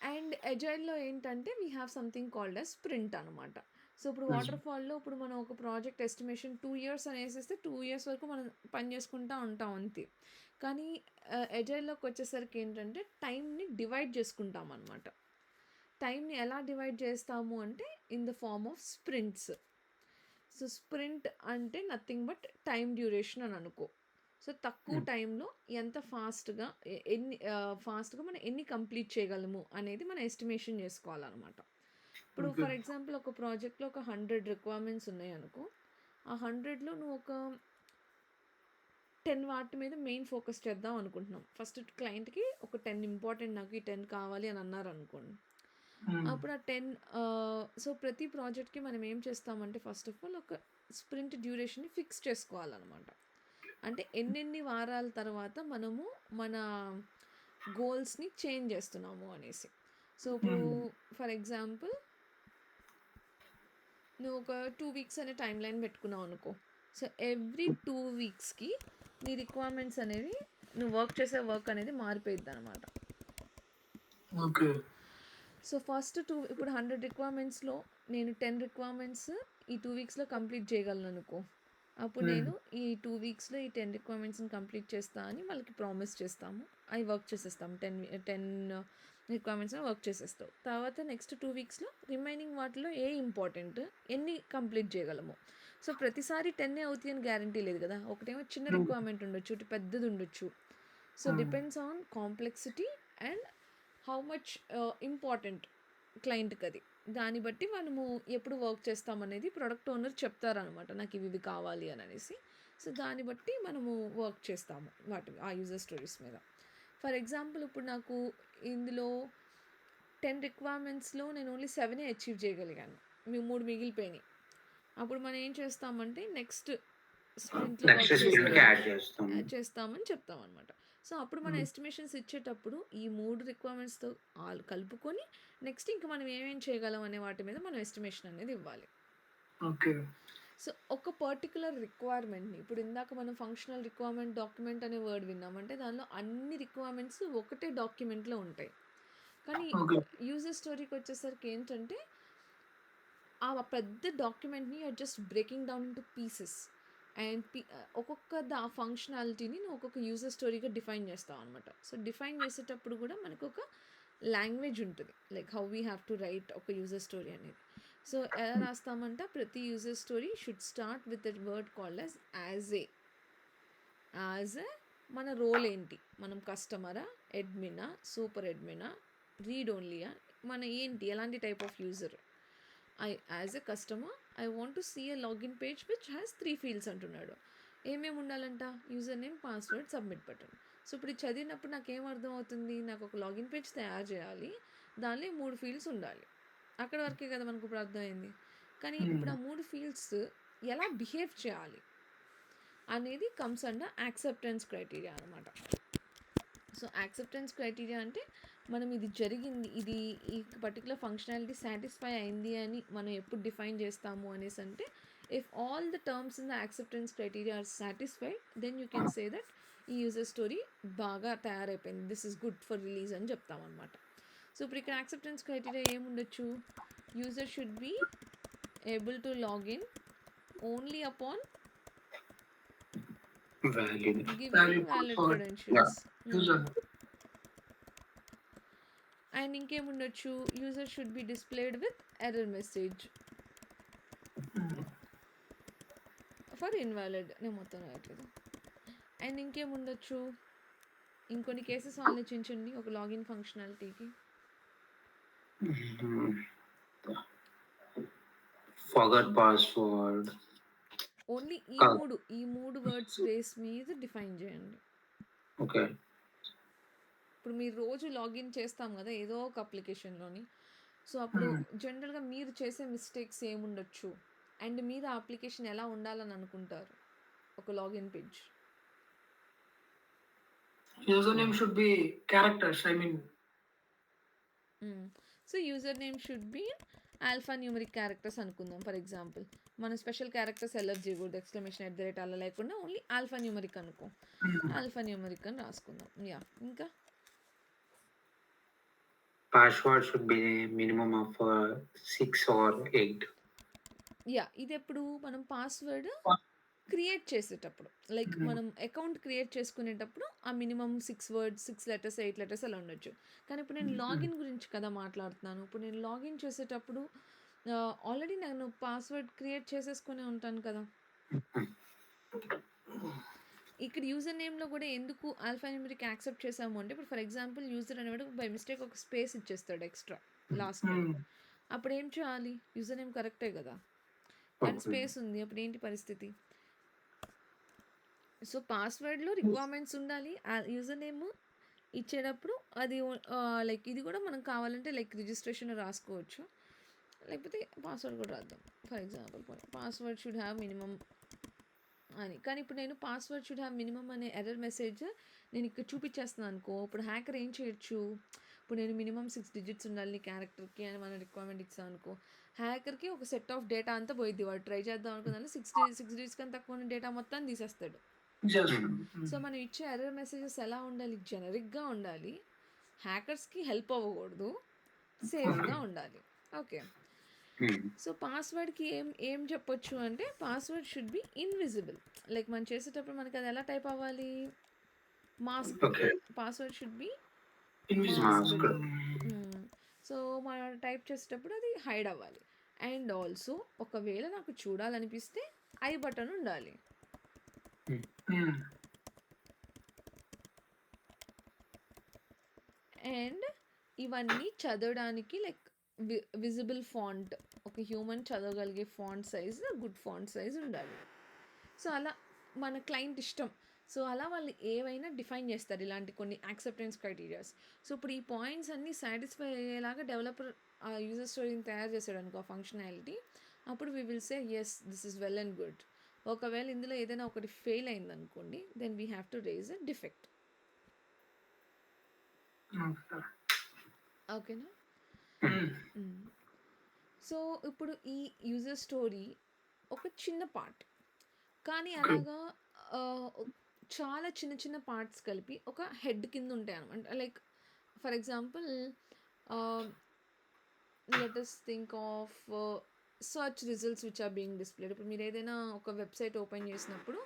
A: అండ్ ఎజైల్‌లో ఏంటంటే we have something called as sprint అనమాట. సో, ఇప్పుడు
C: హ్మ్.
A: వాటర్‌ఫాల్‌లో ఇప్పుడు మనం ఒక ప్రాజెక్ట్ ఎస్టిమేషన్ 2 ఇయర్స్ అనేసేస్తే 2 ఇయర్స్ వరకు మనం పని చేసుకుంటా ఉంటాం అంతే. కానీ ఎజైల్‌లోకి వచ్చేసరికి ఏంటంటే టైంని డివైడ్ చేసుకుంటామనమాట. టైంని ఎలా డివైడ్ చేస్తాము అంటే in the form of sprints. So, sprint అంటే నథింగ్ బట్ టైమ్ డ్యూరేషన్ అని అనుకో. సో, సో తక్కువ టైంలో ఎంత ఫాస్ట్గా ఫాస్ట్గా మనం ఎన్ని కంప్లీట్ చేయగలము అనేది మనం ఎస్టిమేషన్ చేసుకోవాలన్నమాట. ఇప్పుడు
C: ఓకే.
A: ఫర్ ఎగ్జాంపుల్ ఒక ప్రాజెక్ట్లో ఒక 100 రిక్వైర్మెంట్స్ ఉన్నాయి అనుకో, ఆ 100లో నువ్వు ఒక 10 వాటి మీద మెయిన్ ఫోకస్ చేద్దాం అనుకుంటున్నాం. ఫస్ట్ క్లయింట్కి ఒక 10 ఇంపార్టెంట్, నాకు ఈ 10 కావాలి అని అన్నారు అనుకోండి. అప్పుడు ఆ 10 సో ప్రతి ప్రాజెక్ట్కి మనం ఏం చేస్తామంటే ఫస్ట్ ఆఫ్ ఆల్ ఒక స్ప్రింట్ డ్యూరేషన్ని ఫిక్స్ చేసుకోవాలన్నమాట. అంటే ఎన్నెన్ని వారాల తర్వాత మనము మన గోల్స్ని చేంజ్ చేస్తున్నాము అనేసి. సో ఇప్పుడు ఫర్ ఎగ్జాంపుల్ నువ్వు ఒక 2 వీక్స్ అనే టైం లైన్ పెట్టుకున్నావు అనుకో. సో ఎవ్రీ 2 వీక్స్కి నీ రిక్వైర్మెంట్స్ అనేవి, నువ్వు వర్క్ చేసే వర్క్ అనేది మారిపోయిద్ది అనమాట.
C: ఓకే.
A: సో ఫస్ట్ ఇప్పుడు 100 రిక్వైర్మెంట్స్లో నేను 10 రిక్వైర్మెంట్స్ ఈ 2 వీక్స్లో కంప్లీట్ చేయగలను అనుకో. అప్పుడు నేను ఈ 2 వీక్స్లో ఈ 10 రిక్వైర్మెంట్స్ని కంప్లీట్ చేస్తా అని వాళ్ళకి ప్రామిస్ చేస్తాము. అవి వర్క్ చేసేస్తాము. 10 రిక్వైర్మెంట్స్ని వర్క్ చేసేస్తావు. తర్వాత నెక్స్ట్ 2 వీక్స్లో రిమైనింగ్ వాటిలో ఏ ఇంపార్టెంట్, ఎన్ని కంప్లీట్ చేయగలము. సో ప్రతిసారి 10 అవుతాయి అని గ్యారంటీ లేదు కదా. ఒకటేమో చిన్న రిక్వైర్మెంట్ ఉండొచ్చు, ఒకటి పెద్దది ఉండొచ్చు. So depends on complexity and how much important క్లయింట్కి అది. దాన్ని బట్టి మనము ఎప్పుడు వర్క్ చేస్తామనేది ప్రొడక్ట్ ఓనర్ చెప్తారనమాట, నాకు ఇవి కావాలి అని అనేసి. సో దాన్ని బట్టి మనము వర్క్ చేస్తాము ఆ యూజర్ స్టోరీస్ మీద. ఫర్ ఎగ్జాంపుల్ ఇప్పుడు నాకు ఇందులో 10 రిక్వైర్మెంట్స్లో నేను ఓన్లీ 7 అచీవ్ చేయగలిగాను, 3 మిగిలిపోయినాయి. అప్పుడు మనం ఏం చేస్తామంటే నెక్స్ట్ స్ప్రింట్లో
B: యాడ్
A: చేస్తామని చెప్తాం అనమాట. సో అప్పుడు మన ఎస్టిమేషన్స్ ఇచ్చేటప్పుడు ఈ 3 రిక్వైర్మెంట్స్తో కలుపుకొని నెక్స్ట్ ఇంకా మనం ఏమేం చేయగలం అనే వాటి మీద మనం ఎస్టిమేషన్ అనేది ఇవ్వాలి.
C: ఓకే.
A: సో ఒక పర్టికులర్ రిక్వైర్మెంట్ని, ఇప్పుడు ఇందాక మనం ఫంక్షనల్ రిక్వైర్మెంట్ డాక్యుమెంట్ అనే వర్డ్ విన్నామంటే దానిలో అన్ని రిక్వైర్మెంట్స్ ఒకటే డాక్యుమెంట్లో ఉంటాయి. కానీ యూజర్ స్టోరీకి వచ్చేసరికి ఏంటంటే ఆ పెద్ద డాక్యుమెంట్ని you're just breaking down into pieces and ఒక్కొక్క ఫంక్షనాలిటీని నువ్వు ఒక్కొక్క యూజర్ స్టోరీగా డిఫైన్ చేస్తావు అనమాట. సో డిఫైన్ చేసేటప్పుడు కూడా మనకు ఒక లాంగ్వేజ్ ఉంటుంది, like how we have to right ఒక యూజర్ స్టోరీ అనేది. సో ఎలా రాస్తామంటే ప్రతి user story should start with the word called as a మన రోల్ ఏంటి, మనం కస్టమరా, అడ్మినా, సూపర్ అడ్మినా, రీడ్ ఓన్లీయా, మన ఏంటి, ఎలాంటి type of user. As a customer I want to see a login page which has 3 fields అంటున్నాడు. ఏమేమి ఉండాలంట, user name, password, submit button. So ఇప్పుడు ఇది చదివినప్పుడు నాకేం అర్థం అవుతుంది, నాకు ఒక లాగిన్ పేజ్ తయారు చేయాలి, దానిలో 3 ఫీల్డ్స్ ఉండాలి. అక్కడ వరకే కదా మనకు ఇప్పుడు అర్థమైంది. కానీ ఇప్పుడు ఆ 3 ఫీల్డ్స్ ఎలా బిహేవ్ చేయాలి అనేది కమ్స్ అండర్ యాక్సెప్టెన్స్ క్రైటీరియా అనమాట. సో యాక్సెప్టెన్స్ క్రైటీరియా అంటే మనం ఇది జరిగింది, ఇది ఈ పర్టికులర్ ఫంక్షనాలిటీ సాటిస్ఫై అయింది అని మనం ఎప్పుడు డిఫైన్ చేస్తాము అనేసి అంటే, if all the terms in the acceptance criteria are satisfied then you can say that ఈ యూజర్ స్టోరీ బాగా తయారైపోయింది, this is good for release అని చెప్తామన్నమాట. సో ఇప్పుడు ఇక్కడ యాక్సెప్టెన్స్ క్రైటీరియా ఏముండొచ్చు, user should be able to login only upon giving valid credentials. And ఇంకేముండొచ్చు, user should be displayed with error message for invalid. నేను మొత్తం రాయట్లేదు. అండ్ ఇంకేముండొచ్చు, ఇంకొన్ని కేసెస్ ఆలోచించండి ఒక లాగిన్ ఫంక్షనాలిటీకి.
B: Forgot password.
A: ఓన్లీ ఈ మూడు వర్డ్స్ బేస్ మీద డిఫైన్ చేయండి.
B: ఓకే.
A: ఇప్పుడు మీరు రోజు లాగిన్ చేస్తాం కదా ఏదో ఒక అప్లికేషన్లోని. సో అప్పుడు జనరల్గా మీరు చేసే మిస్టేక్స్ ఏముండొచ్చు అండ్ మీరు ఆ అప్లికేషన్ ఎలా ఉండాలని అనుకుంటారు ఒక login page.
C: User name should be characters, I mean
A: so user name should be alpha numeric characters అనుకుందాం. ఫర్ ఎగ్జాంపుల్ మనం స్పెషల్ క్యారెక్టర్స్ ఎలర్ట్ చేయకూడదు, ఎక్స్క్లమేషన్ @ అలా లేకుండా ఓన్లీ ఆల్ఫా న్యూమరిక్ అనుకో, ఆల్ఫా న్యూమరిక్ అని రాసుకుందాం. యా, ఇంకా
B: password should be minimum of 6 or 8.
A: Yeah, ఇది ఎప్పుడు మనం పాస్వర్డ్ క్రియేట్ చేసేటప్పుడు, లైక్ మనం అకౌంట్ క్రియేట్ చేసుకునేటప్పుడు ఆ మినిమం 6 words, 6 letters, 8 letters అలా ఉండొచ్చు. కానీ ఇప్పుడు నేను లాగిన్ గురించి కదా మాట్లాడుతున్నాను. ఇప్పుడు నేను లాగిన్ చేసేటప్పుడు ఆల్రెడీ నేను పాస్వర్డ్ క్రియేట్ చేసేసుకునే ఉంటాను కదా. ఇక్కడ యూజర్ నేమ్‌లో గూడా ఎందుకు ఆల్ఫాన్యూమరిక్ యాక్సెప్ట్ చేసాము అంటే, ఇప్పుడు ఫర్ ఎగ్జాంపుల్ యూజర్ అనేవాడు బై మిస్టేక్ ఒక స్పేస్ ఇచ్చేస్తాడు ఎక్స్‌ట్రా లాస్ట్‌లో. అప్పుడేం చేయాలి? యూజర్ నేమ్ కరెక్టే గదా! కానీ
B: ఓకే.
A: స్పేస్ ఉంది. అప్పుడేంటి పరిస్థితి? సో, పాస్‌వర్డ్‌లో రిక్వైర్మెంట్స్ ఉండాలి. యూజర్ నేమ్ ఇచ్చేటప్పుడు అది లైక్ ఇది గూడా మనం కావాలంటే లైక్ రిజిస్ట్రేషన్‌లో రాసుకోవచ్చు. లేకపోతే పాస్‌వర్డ్ గూడా రాద్దాం. For example password should have minimum అని. కానీ ఇప్పుడు నేను పాస్‌వర్డ్ షుడ్ హ్యావ్ మినిమమ్ అనే ఎర్రర్ మెసేజ్ నేను ఇక్కడ చూపించేస్తున్నాను అనుకో, ఇప్పుడు హ్యాకర్ ఏం చేయొచ్చు? ఇప్పుడు నేను మినిమమ్ 6 డిజిట్స్ ఉండాలి నీ క్యారెక్టర్‌కి అని మనం రిక్వైర్మెంట్ ఇచ్చాం అనుకో, హ్యాకర్‌కి ఒక సెట్ ఆఫ్ డేటా అంతా పోయిద్ది. వాడు ట్రై చేద్దాం అనుకున్న దాంట్లో 6 డిజిట్స్ కన్నా తక్కువ ఉన్న డేటా మొత్తాన్ని తీసేస్తాడు. సో, మనం ఇచ్చే ఎర్రర్ మెసేజెస్ ఎలా ఉండాలి? జెనరిక్‌గా ఉండాలి. హ్యాకర్స్‌కి హెల్ప్ అవ్వకూడదు. సేఫ్‌గా ఉండాలి. ఓకే. సో, పాస్‌వర్డ్‌కి ఏం చెప్పొచ్చు అంటే, password should be invisible. Like మనం చేసేటప్పుడు మనకి అది ఎలా టైప్ అవ్వాలి? Mask.
B: Okay.
A: Password should be
B: mask.
A: So, మనం టైప్ చేసేటప్పుడు అది హైడ్ అవ్వాలి. అండ్ ఆల్సో ఒకవేళ నాకు చూడాలనిపిస్తే ఐ బటన్ ఉండాలి. అండ్ ఇవన్నీ చదవడానికి లైక్ విజిబుల్ ఫాంట్, ఒక హ్యూమన్ చదవగలిగే font size, good font size ఉండాలి. సో అలా మన క్లయింట్ ఇష్టం. సో అలా వాళ్ళు ఏవైనా డిఫైన్ చేస్తారు ఇలాంటి కొన్ని యాక్సెప్టెన్స్ క్రైటీరియాస్. సో ఇప్పుడు ఈ పాయింట్స్ అన్నీ సాటిస్ఫై అయ్యేలాగా డెవలపర్ ఆ యూజర్ స్టోరీని తయారు చేశాడు అనుకో ఫంక్షనాలిటీ, అప్పుడు we will say yes this is well and good. ఒకవేళ ఇందులో ఏదైనా ఒకటి ఫెయిల్ అయింది అనుకోండి, then we have to raise a defect. ఓకేనా? సో ఇప్పుడు ఈ యూజర్ స్టోరీ ఒక చిన్న పార్ట్, కానీ అలాగా చాలా చిన్న చిన్న పార్ట్స్ కలిపి ఒక హెడ్ కింద ఉంటాయి అనమాట. Like for example let us think of search results which are being displayed. ఇప్పుడు మీరు ఏదైనా ఒక వెబ్సైట్ ఓపెన్ చేసినప్పుడు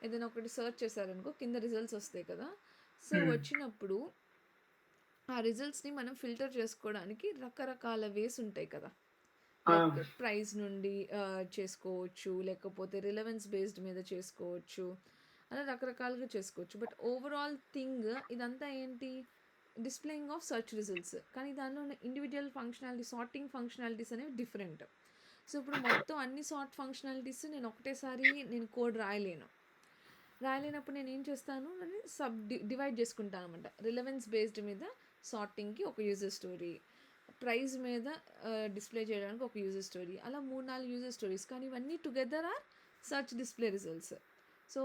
A: ఏదైనా ఒకటి సర్చ్ చేశారనుకో, కింద రిజల్ట్స్ వస్తాయి కదా. సో వచ్చినప్పుడు ఆ రిజల్ట్స్ని మనం ఫిల్టర్ చేసుకోవడానికి రకరకాల వేస్ ఉంటాయి కదా. లైక్ ప్రైస్ నుండి చేసుకోవచ్చు, లేకపోతే రిలవెన్స్ బేస్డ్ మీద చేసుకోవచ్చు, అలా రకరకాలుగా చేసుకోవచ్చు. బట్ ఓవరాల్ థింగ్ ఇదంతా ఏంటి? Displaying of search results. కానీ దానిలో ఉన్న ఇండివిజువల్ ఫంక్షనాలిటీ, సార్టింగ్ ఫంక్షనాలిటీస్ అనేవి డిఫరెంట్. సో ఇప్పుడు మొత్తం అన్ని సార్ట్ ఫంక్షనాలిటీస్ నేను ఒకటేసారి కోడ్ రాయలేనప్పుడు నేను ఏం చేస్తాను, డివైడ్ చేసుకుంటాను అనమాట. రిలవెన్స్ బేస్డ్ మీద సార్టింగ్కి ఒక యూజర్ స్టోరీ, ప్రైస్ మీద డిస్ప్లే చేయడానికి ఒక యూజర్ స్టోరీ, అలా 3-4 యూజర్ స్టోరీస్. కానీ ఇవన్నీ together are search display results. So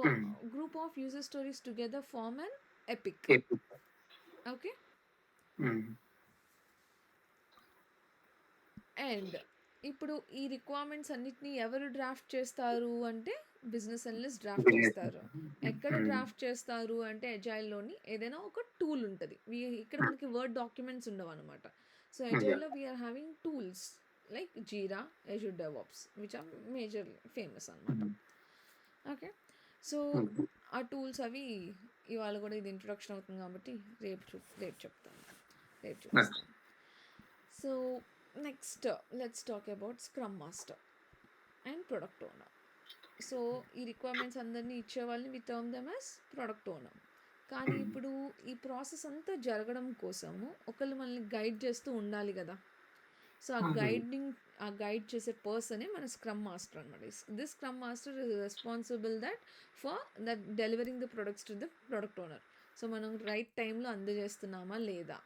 A: group of user stories together form an epic. Okay. And ఇప్పుడు ఈ రిక్వైర్మెంట్స్ అన్నిటిని ఎవరు డ్రాఫ్ట్ చేస్తారు అంటే, బిజినెస్ అనలిస్ట్ డ్రాఫ్ట్ చేస్తారు. ఎక్కడ డ్రాఫ్ట్ చేస్తారు అంటే, ఎజైల్లోని ఏదైనా ఒక టూల్ ఉంటుంది. ఇక్కడ మనకి వర్డ్ డాక్యుమెంట్స్ ఉండవు అనమాట. సో ఎజైల్లో we're having tools like Jira, Azure DevOps which are major famous అనమాట. ఓకే. సో ఆ టూల్స్ అవి ఇవాళ కూడా ఇది ఇంట్రొడక్షన్ అవుతుంది కాబట్టి రేపు చెప్తాను, రేపు చూపిస్తాను. So next let's talk about scrum master and product owner. So ఈ రిక్వైర్మెంట్స్ అందరినీ ఇచ్చే వాళ్ళని we term them as product owner. కానీ ఇప్పుడు ఈ ప్రాసెస్ అంతా జరగడం కోసము ఒకళ్ళు మనల్ని గైడ్ చేస్తూ ఉండాలి కదా. సో ఆ గైడ్ చేసే పర్సనే మన స్క్రమ్ మాస్టర్ అనమాట. This scrum master is responsible for delivering the products to the product owner. So మనం రైట్ టైంలో అందజేస్తున్నామా లేదా,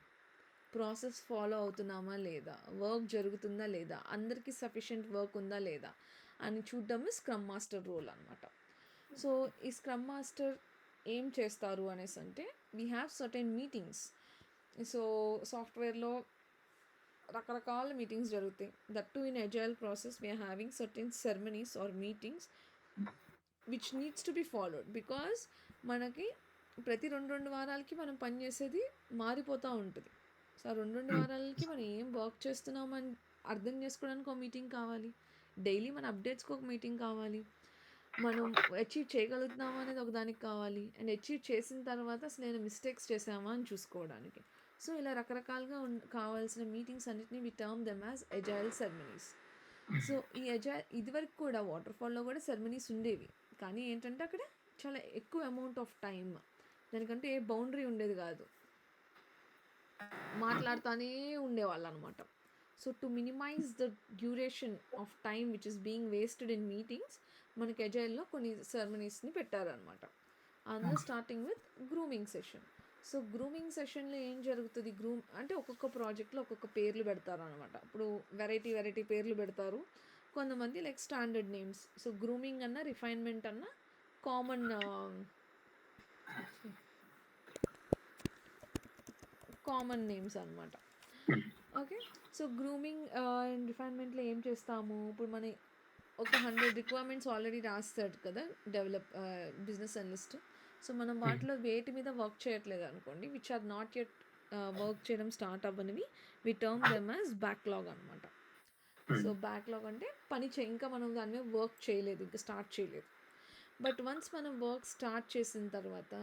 A: ప్రాసెస్ ఫాలో అవుతున్నామా లేదా, వర్క్ జరుగుతుందా లేదా, అందరికీ సఫిషియెంట్ వర్క్ ఉందా లేదా అని చూడడం స్క్రమ్ మాస్టర్ రోల్ అనమాట. సో ఈ స్క్రమ్ మాస్టర్ ఏం చేస్తారు అనేసి అంటే, we have certain meetings. So సాఫ్ట్వేర్లో రకరకాల మీటింగ్స్ జరుగుతాయి. That too in agile process we are having certain ceremonies or meetings which needs to be followed. Because మనకి ప్రతి 2 వారాలకి మనం పనిచేసేది మారిపోతూ ఉంటుంది. సో ఆ 2 వారాలకి మనం ఏం వర్క్ చేస్తున్నామని అర్థం చేసుకోవడానికి ఒక మీటింగ్ కావాలి, డైలీ మన అప్డేట్స్కి ఒక మీటింగ్ కావాలి, మనం అచీవ్ చేయగలుగుతున్నామా అనేది ఒక దానికి కావాలి, అండ్ అచీవ్ చేసిన తర్వాత అసలు నేను మిస్టేక్స్ చేసామా అని చూసుకోవడానికి. సో ఇలా రకరకాలుగా కావాల్సిన మీటింగ్స్ అన్నిటిని we term them as agile ceremonies. So ఈ అజైల్ ఇదివరకు కూడా వాటర్ ఫాల్లో కూడా సెరమనీస్ ఉండేవి, కానీ ఏంటంటే అక్కడ చాలా ఎక్కువ అమౌంట్ ఆఫ్ టైమ్, దానికంటే ఏ బౌండరీ ఉండేది కాదు, మాట్లాడుతూనే ఉండేవాళ్ళు అనమాట. So to minimise the duration of time which is being wasted in meetings, మనకి ఎజైల్లో కొన్ని సెరమనీస్ని పెట్టారనమాట. అందులో starting with grooming session. So grooming సెషన్లో ఏం జరుగుతుంది, అంటే ఒక్కొక్క ప్రాజెక్ట్లో ఒక్కొక్క పేర్లు పెడతారు అనమాట. ఇప్పుడు వెరైటీ పేర్లు పెడతారు. కొంతమంది like standard names. So grooming అన్న, రిఫైన్మెంట్ అన్న కామన్ నేమ్స్ అనమాట. ఓకే. సో గ్రూమింగ్ అండ్ రిఫైన్మెంట్లో ఏం చేస్తాము, ఇప్పుడు మన ఒక 100 రిక్వైర్మెంట్స్ ఆల్రెడీ రాస్తాడు కదా బిజినెస్ అనలిస్ట్. సో మనం వాటిలో వేటి మీద వర్క్ చేయట్లేదు అనుకోండి, which are not yet work చేయడం స్టార్ట్ అవ్వనివి, we term them as backlog అనమాట. సో బ్యాక్లాగ్ అంటే ఇంకా మనం దాని మీద వర్క్ చేయలేదు, ఇంకా స్టార్ట్ చేయలేదు. బట్ వన్స్ మనం వర్క్ స్టార్ట్ చేసిన తర్వాత,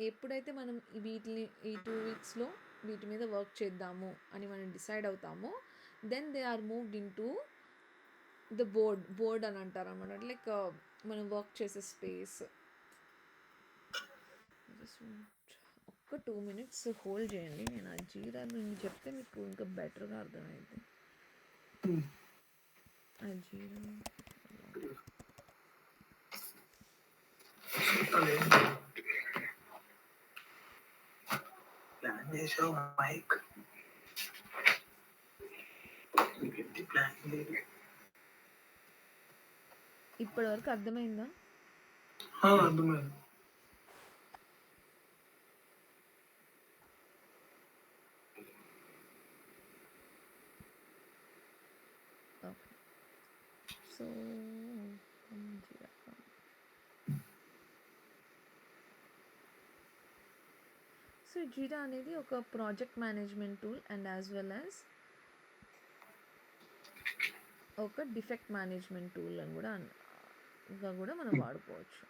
A: ఎప్పుడైతే మనం ఈ 2 వీక్స్లో వీటి మీద వర్క్ చేద్దాము అని మనం డిసైడ్ అవుతామో, then they are moved into the board అని అంటారు అన్నమాట. లైక్ మనం వర్క్ చేసే స్పేస్. ఒక్క 2 minutes హోల్డ్ చేయండి, నేను ఆ జీరా చెప్తే మీకు ఇంకా బెటర్గా అర్థమైంది. ఆ జీరా
C: ప్లాన్ చేసావు మైక్, ప్లాన్ లేదు.
A: ఇప్పటి వరకు అర్థమైందా?
C: అర్థమైంది.
A: సో జీరా అనేది ఒక project management tool and as well as ఒక డిఫెక్ట్ మేనేజ్మెంట్ టూల్ అని కూడా మనం వాడుకోవచ్చు.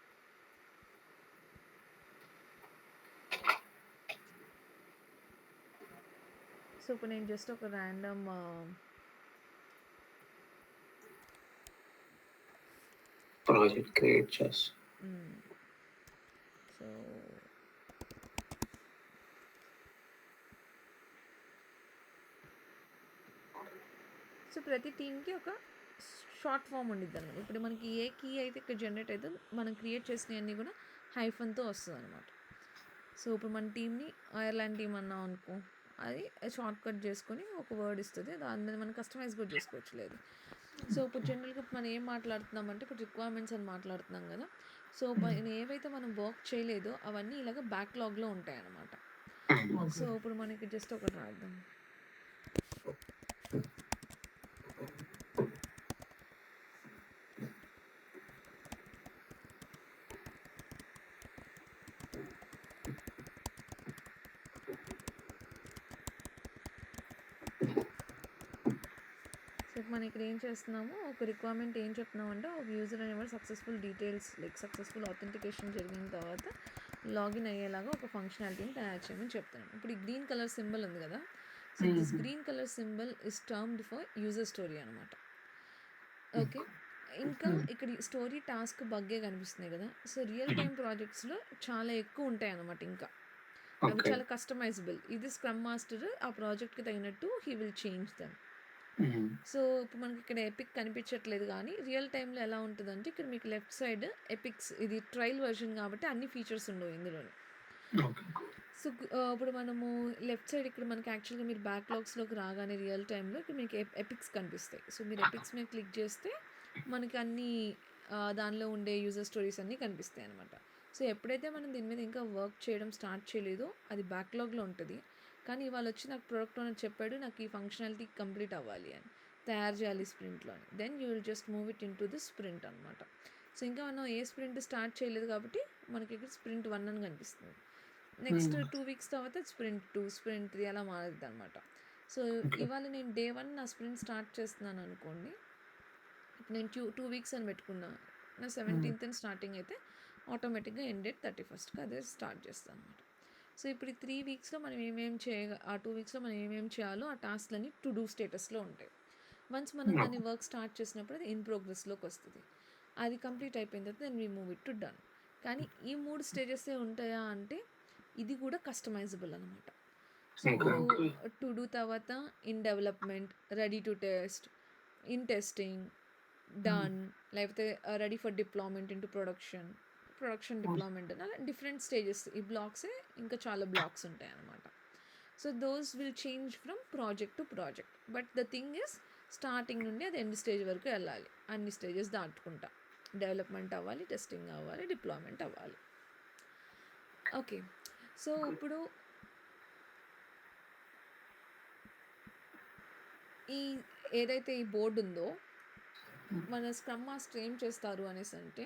A: సో ఇప్పుడు నేను జస్ట్ ఒక ర్యాండమ్
B: ప్రాజెక్ట్ క్రియేట్ చేస్తాను.
A: సో ప్రతి టీమ్కి ఒక షార్ట్ ఫామ్ ఉండిద్ది అనమాట. ఇప్పుడు మనకి ఏ కీ అయితే ఇక్కడ జనరేట్ అయితే మనం క్రియేట్ చేసినవన్నీ కూడా హైఫన్తో వస్తుంది అనమాట. సో ఇప్పుడు మన టీమ్ని ఐర్లాండ్ టీమ్ అన్నాం అనుకో, అది షార్ట్ కట్ చేసుకొని ఒక వర్డ్ ఇస్తుంది, దాని మీద మనం కస్టమైజ్ కూడా చేసుకోవచ్చు లేదు. సో ఇప్పుడు జనరల్గా మనం ఏం మాట్లాడుతున్నామంటే, ఇప్పుడు రిక్వైర్మెంట్స్ అని మాట్లాడుతున్నాం కదా. సో ఏవైతే మనం వర్క్ చేయలేదో అవన్నీ ఇలాగ బ్యాక్లాగ్లో ఉంటాయి అన్నమాట. సో ఇప్పుడు మనకి జస్ట్ ఒకటి రాద్దాం. మనం ఇక్కడ ఏం చేస్తున్నాము, ఒక రిక్వైర్మెంట్ ఏం చెప్తున్నాము అంటే, ఒక యూజర్ అనేవాడు successful details like successful authentication జరిగిన తర్వాత లాగిన్ అయ్యేలాగా ఒక ఫంక్షనాలిటీని తయారు చేయమని చెప్తున్నాను. ఇప్పుడు ఈ గ్రీన్ కలర్ సింబల్ ఉంది కదా, so this green colour symbol is termed for user story అనమాట. ఓకే. ఇంకా ఇక్కడ స్టోరీ టాస్క్ బగ్గే కనిపిస్తున్నాయి కదా. సో రియల్ టైమ్ ప్రాజెక్ట్స్లో చాలా ఎక్కువ ఉంటాయి అన్నమాట. ఇంకా అవి చాలా కస్టమైజబుల్. ఇది స్క్రమ్ మాస్టర్ ఆ ప్రాజెక్ట్కి తగినట్టు he will change them. So ఇప్పుడు మనకి ఇక్కడ ఎపిక్ కనిపించట్లేదు, కానీ రియల్ టైంలో ఎలా ఉంటుందంటే, ఇక్కడ మీకు లెఫ్ట్ సైడ్ ఎపిక్స్, ఇది ట్రయల్ వర్షన్ కాబట్టి అన్ని ఫీచర్స్ ఉండవు ఇందులోనే. సో ఇప్పుడు మనము లెఫ్ట్ సైడ్ ఇక్కడ మనకి యాక్చువల్గా మీరు బ్యాక్లాగ్స్లోకి రాగానే రియల్ టైంలో ఇక్కడ మీకు ఎపిక్స్ కనిపిస్తాయి. సో మీరు ఎపిక్స్ మీద క్లిక్ చేస్తే మనకి అన్ని దానిలో ఉండే యూజర్ స్టోరీస్ అన్నీ కనిపిస్తాయి అనమాట. సో ఎప్పుడైతే మనం దీని మీద ఇంకా వర్క్ చేయడం స్టార్ట్ చేయలేదో అది బ్యాక్లాగ్లో ఉంటుంది. కానీ ఇవాళ వచ్చి నాకు ప్రోడక్ట్ ఓనర్ చెప్పాడు, నాకు ఈ ఫంక్షనాలిటీ కంప్లీట్ అవ్వాలి అని, తయారు చేయాలి స్ప్రింట్లో అని. Then you will just move it into the sprint అనమాట. సో ఇంకా మనం ఏ స్ప్రింట్ స్టార్ట్ చేయలేదు కాబట్టి మనకి ఇక్కడ స్ప్రింట్ 1 అని కనిపిస్తుంది. నెక్స్ట్ 2 weeks తర్వాత స్ప్రింట్ 2, స్ప్రింట్ 3 అలా మారుద్ది అనమాట. సో ఇవాళ నేను డే 1 నా స్ప్రింట్ స్టార్ట్ చేస్తున్నాను అనుకోండి, నేను 2 weeks అని పెట్టుకున్నా, నా 17th స్టార్టింగ్ అయితే ఆటోమేటిక్గా ఎండ్ డేట్ 31st అదే స్టార్ట్ చేస్తాను అనమాట. సో ఇప్పుడు ఈ 3 weeksలో మనం ఆ 2 weeksలో మనం ఏమేమి చేయాలో ఆ టాస్క్లన్నీ టు డూ స్టేటస్లో ఉంటాయి. వన్స్ మనం దాన్ని వర్క్ స్టార్ట్ చేసినప్పుడు అది ఇన్ ప్రోగ్రెస్లోకి వస్తుంది. అది కంప్లీట్ అయిపోయిన తర్వాత then we move it to done. కానీ ఈ 3 స్టేజెసే ఉంటాయా అంటే ఇది కూడా కస్టమైజబుల్ అనమాట. So
B: okay.
A: ఇప్పుడు
C: ఓకే.
A: టు డూ తర్వాత in development, ready to test, in testing, done, లేకపోతే ready for deployment into production, production deployment అని అలా డిఫరెంట్ స్టేజెస్. ఈ బ్లాక్సే ఇంకా చాలా బ్లాక్స్ ఉంటాయన్నమాట. So those will change from project to project. But the thing is starting నుండి అది end stage వరకు వెళ్ళాలి. అన్ని స్టేజెస్ దాటుకుంటా. డెవలప్‌మెంట్ అవ్వాలి, టెస్టింగ్ అవ్వాలి, డిప్లాయ్‌మెంట్ అవ్వాలి. ఓకే. సో ఇప్పుడు ఈ ఏదైతే ఈ బోర్డ్ ఉందో మన స్క్రమ్ మాస్టర్ ఏం చేస్తారు అనేసి అంటే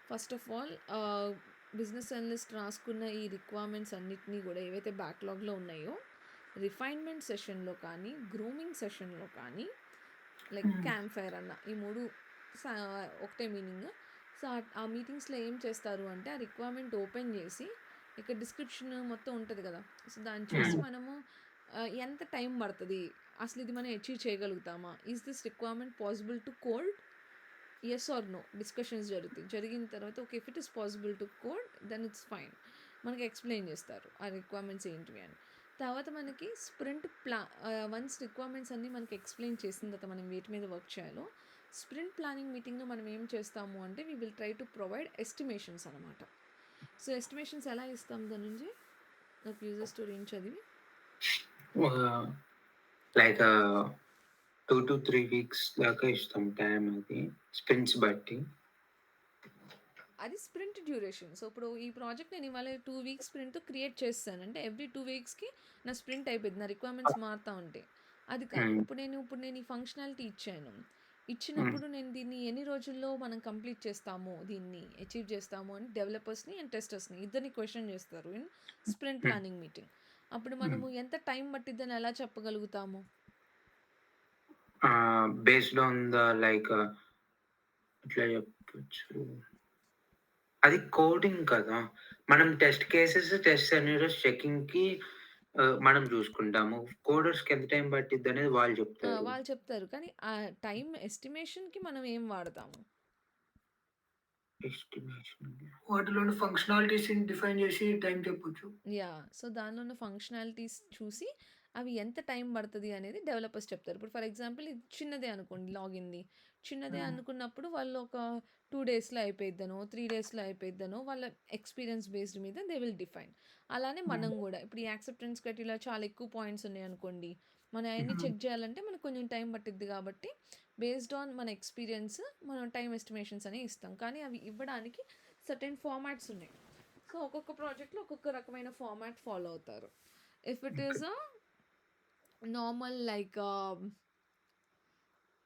A: first of all business analyst రాసుకున్న ఈ రిక్వైర్మెంట్స్ అన్నిటినీ కూడా ఏవైతే బ్యాక్లాగ్లో ఉన్నాయో రిఫైన్మెంట్ సెషన్లో కానీ గ్రూమింగ్ సెషన్లో కానీ లైక్ క్యాంప్ ఫైర్ అన్న ఈ 3 ఒకటే మీనింగ్. సో ఆ మీటింగ్స్లో ఏం చేస్తారు అంటే ఆ రిక్వైర్మెంట్ ఓపెన్ చేసి ఇక్కడ డిస్క్రిప్షన్ మొత్తం ఉంటుంది కదా. సో దాన్ని చూసి మనము ఎంత టైం పడుతుంది, అసలు ఇది మనం అచీవ్ చేయగలుగుతామా, is this requirement possible to code, yes or no discussions జరుగుతాయి. జరిగిన తర్వాత okay if it is possible to code then it's fine, మనకి ఎక్స్ప్లెయిన్ చేస్తారు ఆ రిక్వైర్మెంట్స్ ఏంటివి అని. తర్వాత మనకి స్ప్రింట్ వన్స్ రిక్వైర్మెంట్స్ అన్నీ మనకి ఎక్స్ప్లెయిన్ చేసిన తర్వాత మనం వీటి మీద వర్క్ చేయాలో స్ప్రింట్ ప్లానింగ్ మీటింగ్లో మనం ఏం చేస్తాము అంటే we will try to provide estimations అనమాట. సో ఎస్టిమేషన్స్ ఎలా ఇస్తాం దాని నుంచి నాకు యూజర్ స్టోరీ ఏం చదివి
B: లైక్ 2 to 3 వీక్స్ దాకా ఇస్తాం టైం, అది స్ప్రింట్స్ బట్టి.
A: అది స్ప్రింట్ డ్యూరేషన్. సో ఇప్పుడు ఈ ప్రాజెక్ట్ నేను ఇవాళ 2 వీక్స్ స్ప్రింట్ క్రియేట్ చేస్తాను అంటే ఎవ్రీ 2 వీక్స్కి నా స్ప్రింట్ అయిపోయింది, నా రిక్వైర్మెంట్స్ మారుతూ ఉంటాయి. అది కాదు. ఇప్పుడు నేను ఈ ఫంక్షనాలిటీ ఇచ్చినప్పుడు నేను దీన్ని ఎన్ని రోజుల్లో మనం కంప్లీట్ చేస్తాము, దీన్ని అచీవ్ చేస్తాము అని డెవలపర్స్ని అండ్ టెస్టర్స్ని ఇద్దరిని క్వశ్చన్ చేస్తారు ఇన్ స్ప్రింట్ ప్లానింగ్ మీటింగ్. అప్పుడు మనము ఎంత టైం పట్టిద్దని ఎలా చెప్పగలుగుతాము?
B: బేస్డ్ ఆన్ ద లైక్ ఎట్లా చెప్పొచ్చు, అది కోడింగ్ కదా. మనం టెస్ట్ కేసెస్, టెస్ట్ సెనరీస్ చెకింగ్ కి మనం చూసుకుంటాము. కోడర్స్ కి ఎంత టైం పట్టిద్ది అనేది వాళ్ళు చెప్తారు.
A: వాళ్ళు చెప్తారు కానీ ఆ టైం ఎస్టిమేషన్కి మనం ఏం వాడతాము?
B: ఎస్టిమేషన్
C: వాటిలోని ఫంక్షనాలిటీస్ డిఫైన్ చేసి టైం చెప్పొచ్చు.
A: యా. సో దానిలో ఉన్న ఫంక్షనాలిటీస్ చూసి అవి ఎంత టైం పడుతుంది అనేది డెవలపర్స్ చెప్తారు. ఇప్పుడు ఫర్ ఎగ్జాంపుల్ ఇది చిన్నదే అనుకోండి, లాగిన్ది చిన్నదే అనుకున్నప్పుడు వాళ్ళు ఒక 2 డేస్లో అయిపోయిద్దనో 3 డేస్లో అయిపోయిద్దనో వాళ్ళ ఎక్స్పీరియన్స్ బేస్డ్ మీద దే విల్ డిఫైన్. అలానే మనం కూడా ఇప్పుడు ఈ యాక్సెప్టెన్స్ క్రైటీరియా చాలా ఎక్కువ పాయింట్స్ ఉన్నాయి అనుకోండి, మనం అవన్నీ చెక్ చేయాలంటే మనకు కొంచెం టైం పట్టిద్ది. కాబట్టి బేస్డ్ ఆన్ మన ఎక్స్పీరియన్స్ మనం టైం ఎస్టిమేషన్స్ అనేవి ఇస్తాం. కానీ అవి ఇవ్వడానికి సర్టెన్ ఫార్మాట్స్ ఉన్నాయి. సో ఒక్కొక్క ప్రాజెక్ట్లో ఒక్కొక్క రకమైన ఫార్మాట్ ఫాలో అవుతారు. If it is a normal like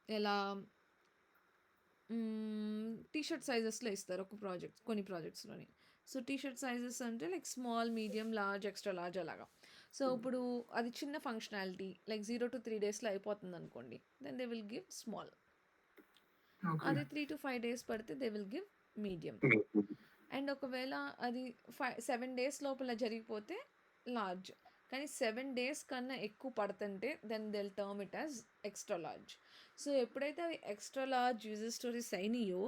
A: ఎలా టీషర్ట్ సైజెస్లో ఇస్తారు కొన్ని ప్రాజెక్ట్స్లోని. సో టీషర్ట్ సైజెస్ అంటే like small, medium, large, extra large అలాగా. సో ఇప్పుడు అది చిన్న ఫంక్షనాలిటీ లైక్ 0 to 3 డేస్లో అయిపోతుంది అనుకోండి, then they will give small. అది 3 to 5 డేస్ పడితే they will give medium. And ఒకవేళ అది 7 డేస్ లోపల జరిగిపోతే లార్జ్. కానీ 7 డేస్ కన్నా ఎక్కువ పడుతుంటే then they'll term it as extra large. So ఎప్పుడైతే అవి ఎక్స్ట్రా లార్జ్ యూజర్ స్టోరీస్ అయినాయో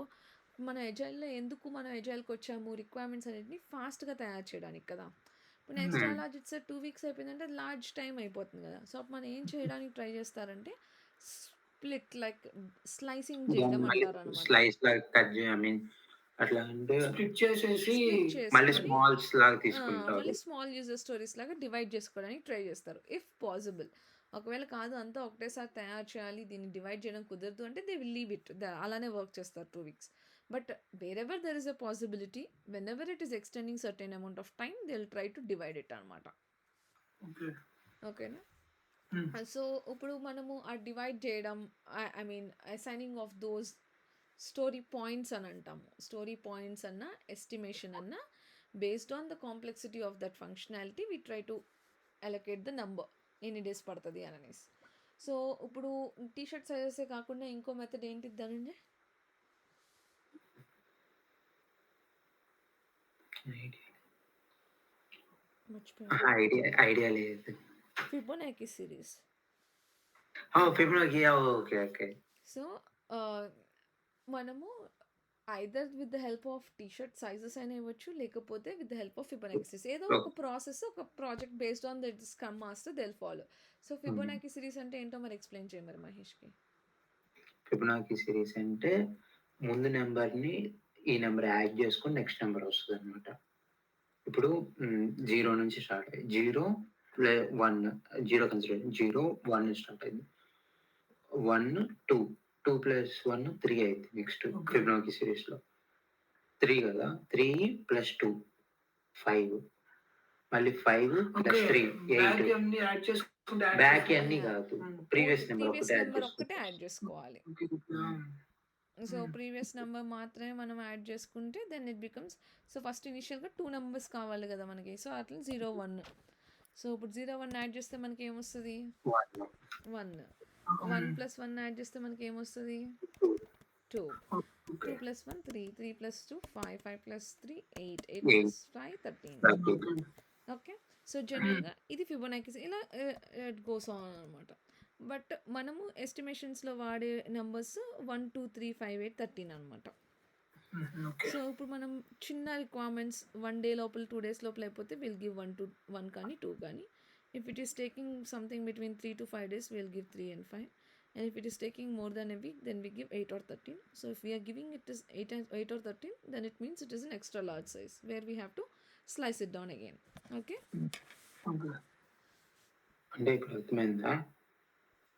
A: మన ఎజైల్కి వచ్చాము రిక్వైర్మెంట్స్ అనేటిని ఫాస్ట్గా తయారు చేయడానికి కదా. ఇప్పుడు ఎక్స్ట్రా లార్జ్ ఇట్స్ 2 వీక్స్ అయిపోయిందంటే లార్జ్ టైం అయిపోతుంది కదా. సో మనం ఏం చేయడానికి ట్రై చేస్తారంటే స్ప్లిట్ లైక్ స్లైసింగ్ చేయడం అంటారు అనమాట.
B: స్లైస్ లాగా కట్ ఐ మీన్ అట్లా అంటే
C: స్ప్లిట్ చేసేసి
B: మళ్ళీ
A: చేసుకొని
B: స్మాల్స్ లాగా తీసుకుంటారు.
A: మళ్ళీ స్మాల్ యూజర్ స్టోరీస్ లాగా డివైడ్ చేసుకోవడానికి ట్రై చేస్తారు ఇఫ్ పాసిబుల్. ఒకవేళ కాదు అంతా ఒకటేసారి తయారు చేయాలి, దీన్ని డివైడ్ చేయడం కుదరదు అంటే దే విల్ లీవ్ ఇట్, అలానే వర్క్ చేస్తారు 2 weeks. But wherever there is a possibility, when ever it is extending certain amount of time they will try to divide it అనమాట. ఓకేనా? సో ఇప్పుడు మనము ఆ డివైడ్ చేయడం, I mean assigning of those story points అని అంటాము. Story points అన్న estimation అన్న based on the complexity of that functionality we try to allocate the number ఎన్ని డేస్ పడుతుంది అని అనేసి. సో ఇప్పుడు టీషర్ట్ సైజెసే కాకుండా ఇంకో మెథడ్ ఏంటి దాని
B: ఐడియా లేదు.
A: Fibonacci series.
B: Fibonacci okay okay.
A: So మనము either with the help of T-shirt sizes అయినా ఇవ్వచ్చు, లేకపోతే with the help of Fibonacci series. ఏదో ఒక ప్రాసెస్, ఒక project based on the scrum master they will follow. So Fibonacci series అంటే ఏంటో మరి ఎక్స్‌ప్లెయిన్ చేయి మరి మహేష్‌కి.
B: ఫిబొనాకీ సిరీస్ అంటే ముందు నెంబర్‌ని ఈ నెంబర్ యాడ్ చేసుకొని నెక్స్ట్ నెంబర్ వస్తదనమాట. ఇప్పుడు 0 నుంచి స్టార్ట్ అయ్యి 0 1 0 కన్సిడర్ 0 1 నుంచి స్టార్ట్ అయింది. 1 2 2 ప్లస్ 1 3 అయింది నెక్స్ట్ ఫిబొనాకీ సిరీస్‌లో. 3 కదా 3 ప్లస్ 2 5 మళ్ళీ 5 ప్లస్ 3
C: బ్యాక్
B: 8
C: అన్ని యాడ్ చేసుకుంటే
B: బ్యాక్ అన్ని కాదు ప్రీవియస్ నెంబర్
A: ప్రీవియస్
B: ఒకటే యాడ్
A: నెంబర్ ఒక్కటే
B: చేసుకోవచ్చు.
A: యాడ్ చేసుకోవాలి.
C: ఓకే.
A: సో ప్రీవియస్ నెంబర్ మాత్రమే మనం యాడ్ చేసుకుంటే then it becomes. So first ఇనిషియల్గా 2 నెంబర్స్ కావాలి కదా మనకి. సో అట్లా 0 1. సో ఇప్పుడు 0 1 యాడ్ చేస్తే మనకి ఏమొస్తుంది?
B: 1
A: 1. 1 ప్లస్ 1 యాడ్ చేస్తే మనకి ఏమొస్తుంది? 2. 2 plus 1 3. 3 plus 2 5. 5 plus 3 8. 8 plus 5 13. Okay. So జనరల్గా ఇది ఫిబొనాకీ ఇలా ఇట్ గోస్ ఆన్ అనమాట. బట్ మనము ఎస్టిమేషన్స్లో వాడే నెంబర్స్ 1 2 3 5 8 13 అనమాట. సో ఇప్పుడు మనం చిన్న రిక్వైర్మెంట్స్ 1 డే లోపల 2 డేస్ లోపల అయిపోతే విల్ గివ్ 1 కానీ 2 కానీ. If it is taking something between 3 to 5 days will give 3 and 5. And if it is taking more than a week, then we give 8 or 13. So if we are giving it as 8 or 13, then it means it is an extra large size where we have to slice it down again. Okay?
B: అంటే ఇప్పుడు అర్థమైందా?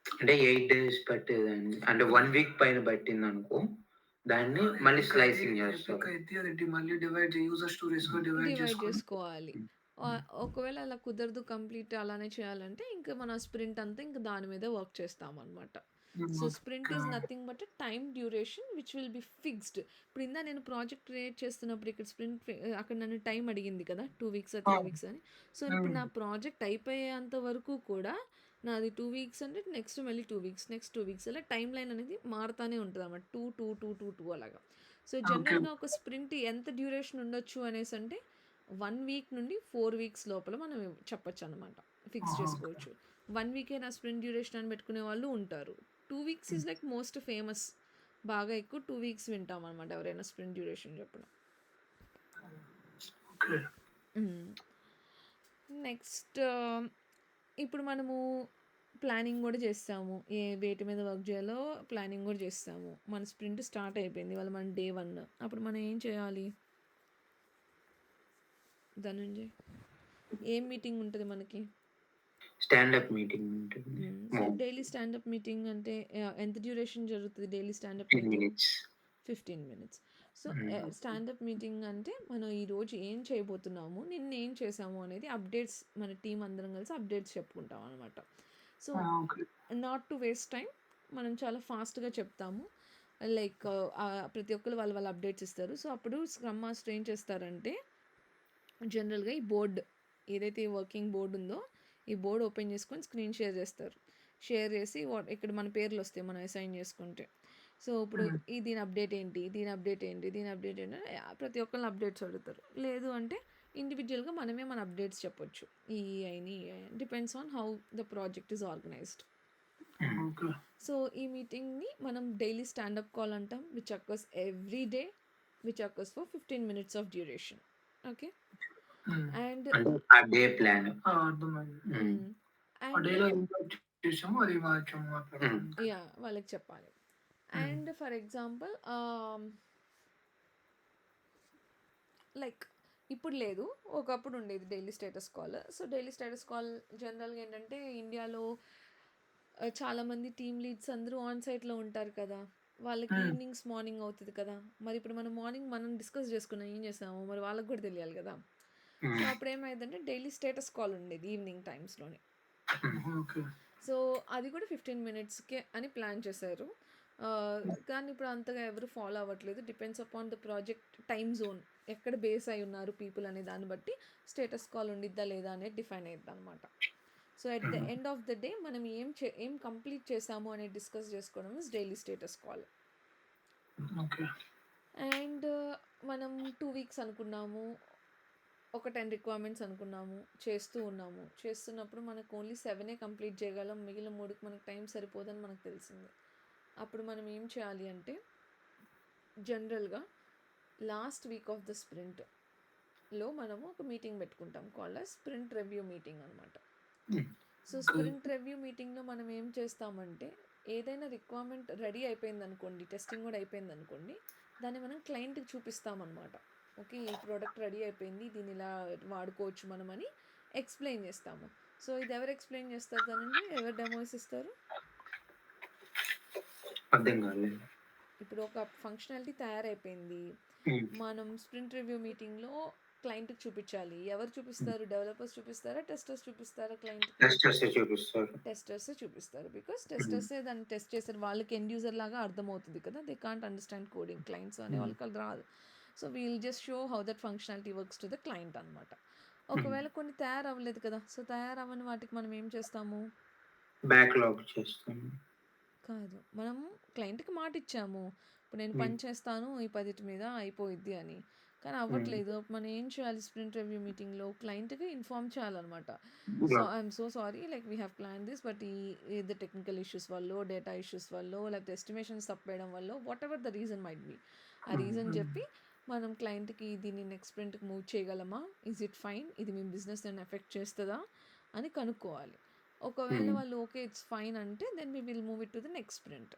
B: అంటే 8 days పట్టేదండి. అంటే 1 week పైన పట్టింది అనుకో, దాన్ని మళ్ళీ స్లైసింగ్ చేస్తాం.
C: మళ్ళీ డివైడ్ యూజర్ స్టోరీస్ గా డివైడ్
A: చేసుకోవాలి. ఒకవేళ అలా కుదరదు కంప్లీట్ అలానే చేయాలంటే ఇంకా మన స్ప్రింట్ అంతా ఇంకా దాని మీద వర్క్ చేస్తాం అనమాట. So sprint is nothing but time duration which will be fixed. ఇప్పుడు ఇందా నేను ప్రాజెక్ట్ క్రియేట్ చేస్తున్నప్పుడు ఇక్కడ స్ప్రింట్ అక్కడ నన్ను టైం అడిగింది కదా 2 weeks 3 weeks అని. సో ఇప్పుడు నా ప్రాజెక్ట్ అయిపోయేంత వరకు కూడా నాది 2 weeks అంటే నెక్స్ట్ మళ్ళీ 2 weeks నెక్స్ట్ 2 weeks అలా టైం లైన్ అనేది మారుతూనే ఉంటుంది అన్నమాట. 2 2 2 2 2 అలాగా. సో జనరల్గా ఒక స్ప్రింట్ ఎంత డ్యూరేషన్ ఉండొచ్చు అనేసి అంటే 1 week నుండి 4 weeks లోపల మనం చెప్పొచ్చు అనమాట, ఫిక్స్ చేసుకోవచ్చు. 1 week నా స్ప్రింట్ డ్యూరేషన్ అని పెట్టుకునే వాళ్ళు ఉంటారు. 2 weeks is like most famous, బాగా ఎక్కువ 2 weeks వింటాం అనమాట ఎవరైనా స్ప్రింట్ డ్యూరేషన్ చెప్పడం. నెక్స్ట్ ఇప్పుడు మనము ప్లానింగ్ కూడా చేస్తాము, వేటి మీద వర్క్ చేయాలో ప్లానింగ్ కూడా చేస్తాము. మన స్ప్రింట్ స్టార్ట్ అయిపోయింది వాళ్ళ మన day 1. అప్పుడు మనం ఏం చేయాలి ధనంజయ్? ఏం మీటింగ్ ఉంటుంది మనకి?
B: స్టాండప్ మీటింగ్ ఉంటుంది.
A: సో డైలీ స్టాండప్ మీటింగ్ అంటే ఎంత డ్యూరేషన్ జరుగుతుంది daily standup meeting? 15 minutes. So standup meeting అంటే మనం ఈరోజు ఏం చేయబోతున్నాము, నిన్న ఏం చేసాము అనేది అప్డేట్స్ మన టీం అందరం కలిసి అప్డేట్స్ చెప్పుకుంటాం అనమాట. So not to waste time మనం చాలా ఫాస్ట్గా చెప్తాము. లైక్ ప్రతి ఒక్కరు వాళ్ళ అప్డేట్స్ ఇస్తారు. సో అప్పుడు స్క్రమ్ మాస్టర్ ఏం చేస్తారంటే జనరల్గా ఈ బోర్డ్ ఏదైతే వర్కింగ్ బోర్డు ఉందో ఈ బోర్డు ఓపెన్ చేసుకొని స్క్రీన్ షేర్ చేస్తారు. షేర్ చేసి ఇక్కడ మన పేర్లు వస్తాయి మనం అసైన్ చేసుకుంటే. సో ఇప్పుడు దీని అప్డేట్ ఏంటి, దీని అప్డేట్ ఏంటి, దీని అప్డేట్ ఏంటి ప్రతి ఒక్కరిని అప్డేట్స్ అడుగుతారు. లేదు అంటే ఇండివిజువల్గా మనమే మన అప్డేట్స్ చెప్పొచ్చు. ఈ అయినాయి depends on how the project is organised. So ఈ మీటింగ్ని మనం డైలీ స్టాండప్ కాల్ అంటాం, which occurs every day, which occurs for 15 minutes of duration. Okay. And
B: day plan
A: వాళ్ళకి చెప్పాలి. అండ్ ఫర్ ఎగ్జాంపుల్ లైక్ ఇప్పుడు లేదు, ఒకప్పుడు ఉండేది daily status call. So daily status call జనరల్గా ఏంటంటే ఇండియాలో చాలామంది టీమ్ లీడ్స్ అందరూ ఆన్ సైట్లో ఉంటారు కదా, వాళ్ళకి ఈవినింగ్స్ మార్నింగ్ అవుతుంది కదా. మరి ఇప్పుడు మనం మార్నింగ్ మనం డిస్కస్ చేసుకున్నాం ఏం చేసాము, మరి వాళ్ళకి కూడా తెలియాలి కదా. సో అప్పుడు ఏమైందంటే డైలీ స్టేటస్ కాల్ ఉండేది ఈవినింగ్ టైమ్స్లోనే. సో అది కూడా 15 minutesకే అని ప్లాన్ చేశారు. కానీ ఇప్పుడు అంతగా ఎవరు ఫాలో అవ్వట్లేదు. Depends upon the project time zone, ఎక్కడ బేస్ అయి ఉన్నారు పీపుల్ అనే దాన్ని బట్టి స్టేటస్ కాల్ ఉండిద్దా లేదా అనేది డిఫైన్ అయ్యిద్ది అనమాట. So at the end of the day మనం ఏం కంప్లీట్ చేసాము అనేది డిస్కస్ చేసుకోవడం is daily status call. And మనం 2 weeks అనుకున్నాము, ఒక 10 రిక్వైర్మెంట్స్ అనుకున్నాము, చేస్తున్నప్పుడు మనకు ఓన్లీ 7 కంప్లీట్ చేయగలం, మిగిలిన 3కి మనకు టైం సరిపోదని మనకు తెలిసింది. అప్పుడు మనం ఏం చేయాలి అంటే జనరల్గా లాస్ట్ వీక్ ఆఫ్ ద స్ప్రింట్లో మనము ఒక మీటింగ్ పెట్టుకుంటాం కాల్డ్ స్ప్రింట్ రివ్యూ మీటింగ్ అనమాట. సో స్ప్రింట్ రివ్యూ మీటింగ్లో మనం ఏం చేస్తామంటే ఏదైనా రిక్వైర్మెంట్ రెడీ అయిపోయింది అనుకోండి, టెస్టింగ్ కూడా అయిపోయింది అనుకోండి, దాన్ని మనం క్లయింట్కి చూపిస్తామన్నమాట. ఓకే, ఈ ప్రోడక్ట్ రెడీ అయిపోయింది, దీన్ని ఇలా వాడుకోవచ్చు మనం అని ఎక్స్ప్లెయిన్ చేస్తాము. సో ఇది ఎవరు ఎక్స్ప్లెయిన్ చేస్తారు దానికి, ఎవరు డెమోస్ ఇస్తారు?
B: అర్థం కాలేదు.
A: ఇప్పుడు ఒక ఫంక్షనాలిటీ తయారైపోయింది, మనం స్ప్రింట్ రివ్యూ మీటింగ్లో క్లయింట్కి చూపించాలి. ఎవరు చూపిస్తారు? డెవలపర్స్ చూపిస్తారా, టెస్టర్స్ చూపిస్తారా? క్లయింట్ టెస్టర్స్ చూపిస్తారు. బికాస్ టెస్టర్సే దాన్ని టెస్ట్ చేస్తారు, వాళ్ళకి ఎండ్ యూజర్ లాగా అర్థమవుతుంది కదా. They can't understand coding, clients అనే వాళ్ళకి అది రాదు. So we'll just show how that functionality works to the client అనమాట. ఒకవేళ కొన్ని తయారవ్వలేదు కదా, సో తయారవ్వని వాటికి మనం ఏం చేస్తాము?
B: బ్యాక్లాగ్ చేస్తాము.
A: కాదు, మనం క్లయింట్కి మాట ఇచ్చాము, ఇప్పుడు నేను పని చేస్తాను ఈ 10 మీద అయిపోయిద్ది అని, కానీ అవ్వట్లేదు. మనం ఏం చేయాలి? స్ప్రింట్ రివ్యూ మీటింగ్లో క్లయింట్కి ఇన్ఫార్మ్ చేయాలన్నమాట. So I'm so sorry, like we have plan this, but ఈ ద టెక్నికల్ ఇష్యూస్ వల్ల, డేటా ఇష్యూస్ వల్ల, లేకపోతే ఎస్టిమేషన్స్ తప్పేయడం వల్ల, what ever the reason might be, ఆ రీజన్ చెప్పి మనం క్లయింట్కి దీన్ని నెక్స్ట్ స్ప్రింట్కి మూవ్ చేయగలమా, ఈజ్ ఇట్ ఫైన్, ఇది మీ బిజినెస్ నేను ఎఫెక్ట్ చేస్తుందా అని కనుక్కోవాలి. ఒకవేళ వాళ్ళు ఓకే ఇట్స్ ఫైన్ అంటే then we will move it to the next sprint.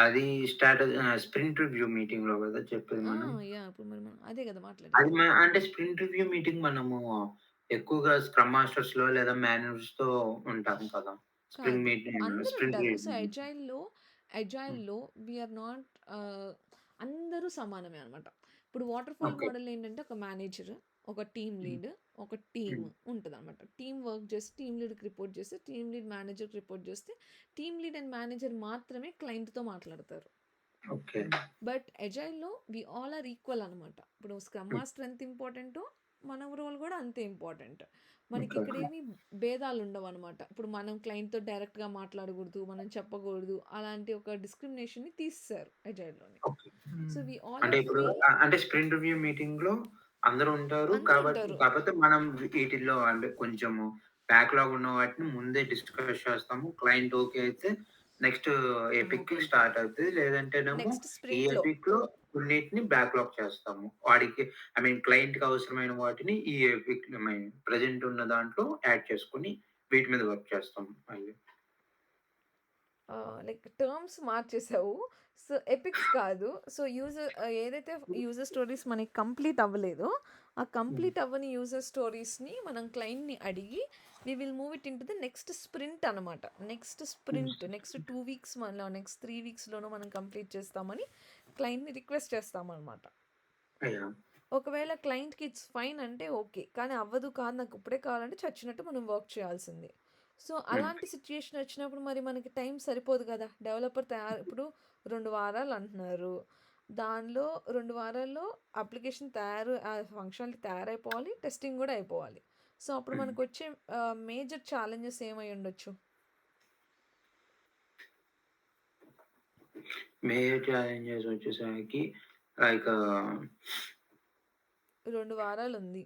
B: అది స్ప్రింట్ రివ్యూ మీటింగ్ లో కదా చెప్పేది మనం.
A: ఇప్పుడు మనం అదే కదా
B: అది
A: మాట్లాడేది.
B: అంటే స్ప్రింట్ రివ్యూ మీటింగ్ మనము ఎక్కువగా స్క్రమ్ మాస్టర్స్ లో లేదా మేనేజర్స్ తో ఉంటాం కదా. స్ప్రింట్
A: కాదు,
B: మీటింగ్,
A: అందరూ
B: స్ప్రింట్
A: ఉంటారు. So
B: review.
A: అజైల్లో వీఆర్ నాట్ అందరూ సమానమే అనమాట. ఇప్పుడు వాటర్ ఫాల్
B: ఓకే.
A: మోడల్ ఏంటంటే ఒక మేనేజర్, ఒక టీమ్ లీడ్, ఒక టీమ్ ఉంటుంది అనమాట. టీమ్ వర్క్ చేసి టీమ్ లీడ్కి రిపోర్ట్ చేస్తే, టీమ్ లీడ్ మేనేజర్కి రిపోర్ట్ చేస్తే, టీమ్ లీడ్ అండ్ మేనేజర్ మాత్రమే క్లయింట్తో మాట్లాడతారు.
B: ఓకే.
A: బట్ అజైల్లో వి ఆల్ ఆర్ ఈక్వల్ అనమాట. ఇప్పుడు స్క్రమ్ మాస్టర్ ఎంత ఇంపార్టెంటో మన రోల్ కూడా అంతే ఇంపార్టెంట్. మనకి ఇక్కడ ఏమి భేదాలు ఉండవు అనమాట. ఇప్పుడు మనం క్లయింట్తో డైరెక్ట్గా మాట్లాడకూడదు, మనం చెప్పకూడదు, అలాంటి ఒక డిస్క్రిమినేషన్ని తీసేశారు అజైల్లోని. సో వి ఆల్
B: అంటే
A: ఆర్
B: ఇప్పుడు
A: ఫ్రీ,
B: అంటే స్ప్రింట్ రివ్యూ మీటింగ్ లో అందరూ ఉంటారు
A: అందరూ ఉంటారు.
B: కాకపోతే మనం వీటిల్లో అంటే కొంచెము బ్యాక్‌లాగ్ ఉన్న వాటిని ముందే డిస్కస్ చేస్తాము. క్లయింట్ ఓకే అయితే నెక్స్ట్ ఎపిక్ స్టార్ట్ అవుతది. లేదంటేనేమో
A: నెక్స్ట్
B: ఈ
A: స్ప్రింట్లో
B: ఎపిక్‌లో కొన్నిటిని బ్యాక్‌లాగ్ చేస్తాము. వాడికి క్లయింట్‌కి అవసరమైన వాటిని ఈ ఎపిక్ ప్రెజెంట్ ఉన్న దాంట్లో యాడ్ చేసుకొని వీటి మీద వర్క్ చేస్తాం మళ్ళీ.
A: లైక్ టర్మ్స్ మార్చేసావు. సో ఎపిక్స్ కాదు. సో ఏదైతే యూజర్ స్టోరీస్ మనకి కంప్లీట్ అవ్వలేదో, ఆ కంప్లీట్ అవ్వని యూజర్ స్టోరీస్ని మనం క్లయింట్ని అడిగి we will move it into the next sprint అనమాట. నెక్స్ట్ 2 వీక్స్ మనలో, నెక్స్ట్ 3 వీక్స్లోనూ మనం కంప్లీట్ చేస్తామని క్లయింట్ని రిక్వెస్ట్ చేస్తామన్నమాట. ఒకవేళ క్లయింట్కి ఇట్స్ ఫైన్ అంటే ఓకే, కానీ అవ్వదు, కాదు నాకు ఇప్పుడే కావాలంటే చచ్చినట్టు మనం వర్క్ చేయాల్సిందే. సో అలాంటి సిచ్యుయేషన్ వచ్చినప్పుడు మరి మనకి టైం సరిపోదు కదా. డెవలపర్ ఇప్పుడు 2 వారాలు అంటున్నారు, దానిలో 2 వారాల్లో అప్లికేషన్ ఫంక్షనాలిటీ తయారైపోవాలి, టెస్టింగ్ కూడా అయిపోవాలి. సో అప్పుడు మనకు వచ్చే మేజర్ ఛాలెంజెస్ ఏమై ఉండొచ్చు?
B: మేజర్ ఛాలెంజెస్ వచ్చేసరికి లైక్
A: 2 వారాలు ఉంది.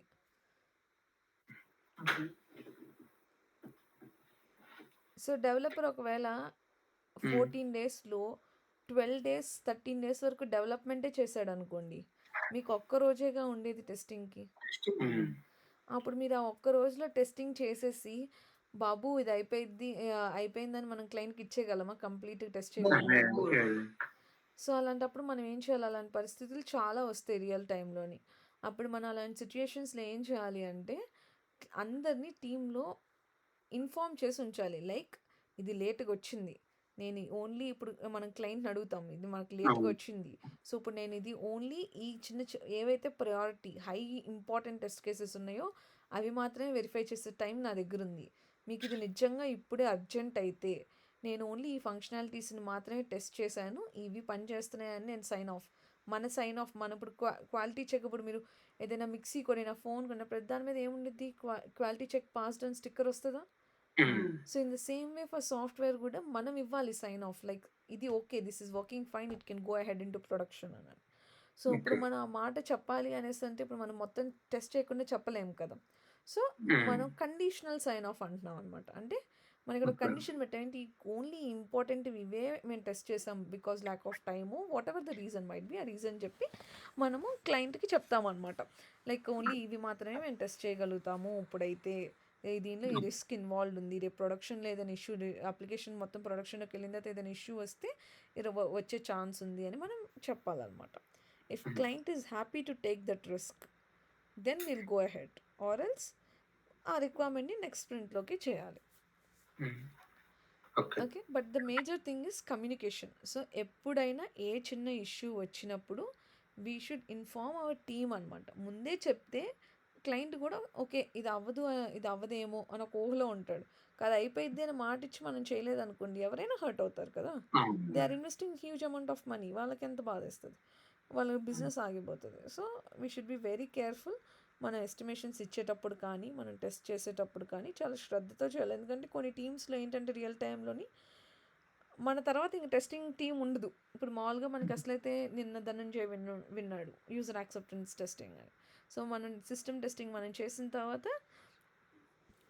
A: సో డెవలపర్ ఒకవేళ 14 డేస్లో 12 డేస్ 13 డేస్ వరకు డెవలప్మెంటే చేశాడు అనుకోండి, మీకు ఒక్క రోజేగా ఉండేది టెస్టింగ్కి. అప్పుడు మీరు ఆ ఒక్క రోజులో టెస్టింగ్ చేసేసి బాబు ఇది అయిపోయిందని మనం క్లయింట్కి ఇచ్చేయగలమా కంప్లీట్గా టెస్ట్ చేయగలమా? సో అలాంటప్పుడు మనం ఏం చేయాలి? అలాంటి పరిస్థితులు చాలా వస్తాయి రియల్ టైంలోని. అప్పుడు మనం అలాంటి సిచ్యుయేషన్స్లో ఏం చేయాలి అంటే అందరినీ టీంలో ఇన్ఫార్మ్ చేసి ఉంచాలి. లైక్ ఇది లేట్గా వచ్చింది, నేను ఓన్లీ ఇప్పుడు మనం క్లయింట్ని అడుగుతాం, ఇది మనకు లేట్గా వచ్చింది, సో ఇప్పుడు నేను ఇది ఓన్లీ ఈ ఏవైతే priority high important test cases ఉన్నాయో అవి మాత్రమే వెరిఫై చేసే టైం నా దగ్గర ఉంది. మీకు ఇది నిజంగా ఇప్పుడే అర్జెంట్ అయితే నేను ఓన్లీ ఈ ఫంక్షనాలిటీస్ని మాత్రమే టెస్ట్ చేశాను, ఇవి పని చేస్తున్నాయని నేను సైన్ ఆఫ్. మన ఇప్పుడు క్వాలిటీ చెక్, ఇప్పుడు మీరు ఏదైనా మిక్సీ కొనినా, ఫోన్ కొనినా, ప్రతి దాని మీద ఏముండిద్ది? క్వాలిటీ చెక్ పాస్డ్ అని స్టిక్కర్ వస్తుందా? So in the same way for software కూడా మనం ఇవ్వాలి సైన్ ఆఫ్, లైక్ ఇది okay, this is working fine, it can go ahead in to production అని. సో ఇప్పుడు మనం ఆ మాట చెప్పాలి అనేసి అంటే ఇప్పుడు మనం మొత్తం టెస్ట్ చేయకుండా చెప్పలేము కదా. సో మనం కండిషనల్ సైన్ ఆఫ్ అంటున్నాం అనమాట. అంటే మనకిక్కడ
B: ఓకే.
A: కండిషన్ పెట్టామంటే ఓన్లీ ఇంపార్టెంట్‌వి ఇవే మేము టెస్ట్ చేసాం because lack of time whatever the reason might be ఆ రీజన్ చెప్పి మనము క్లయింట్‌కి చెప్తామనమాట. లైక్ ఓన్లీ ఇవి మాత్రమే మేము టెస్ట్ చేయగలుగుతాము ఇప్పుడైతే. దీనిలో ఈ రిస్క్ ఇన్వాల్వ్డ్ ఉంది. రేపు ప్రొడక్షన్‌లో ఏదైనా ఇష్యూ అప్లికేషన్ మొత్తం ప్రొడక్షన్‌లోకి వెళ్ళిన తర్వాత ఏదైనా ఇష్యూ వస్తే వచ్చే ఛాన్స్ ఉంది అని మనం చెప్పాలన్నమాట. If client is happy to take that risk then will go ahead or else ఆ రిక్వైర్మెంట్‌ని నెక్స్ట్ స్ప్రింట్‌లోకి చేయాలి.
B: Okay.
A: Okay. But the major thing is communication. So ఎప్పుడైనా ఏ చిన్న ఇష్యూ వచ్చినప్పుడు we should inform our team అనమాట. ముందే చెప్తే క్లయింట్ కూడా ఓకే ఇది అవ్వదు ఇది అవ్వదేమో అని ఒక ఊహలో ఉంటాడు. కాదు అయిపోయిద్ది అని మాట ఇచ్చి మనం చేయలేదనుకోండి ఎవరైనా హర్ట్ అవుతారు కదా! They are investing huge amount of money. వాళ్ళకి ఎంత బాధేస్తది. వాళ్ళ బిజినెస్ ఆగిపోతది. So we should be very careful. మన ఎస్టిమేషన్స్ ఇచ్చేటప్పుడు కానీ, మనం టెస్ట్ చేసేటప్పుడు కానీ చాలా శ్రద్ధతో చేయాలి. ఎందుకంటే కొన్ని టీమ్స్‌లో ఏంటంటే రియల్ టైమ్‌లోని మన తర్వాత ఇంక టెస్టింగ్ టీమ్ ఉండదు. ఇప్పుడు మామూలుగా మనకి అసలైతే నిన్న ధనంజయ్ విన్నాడు యూజర్ యాక్సెప్టెన్స్ టెస్టింగ్ అని. సో మనం సిస్టమ్ టెస్టింగ్ మనం చేసిన తర్వాత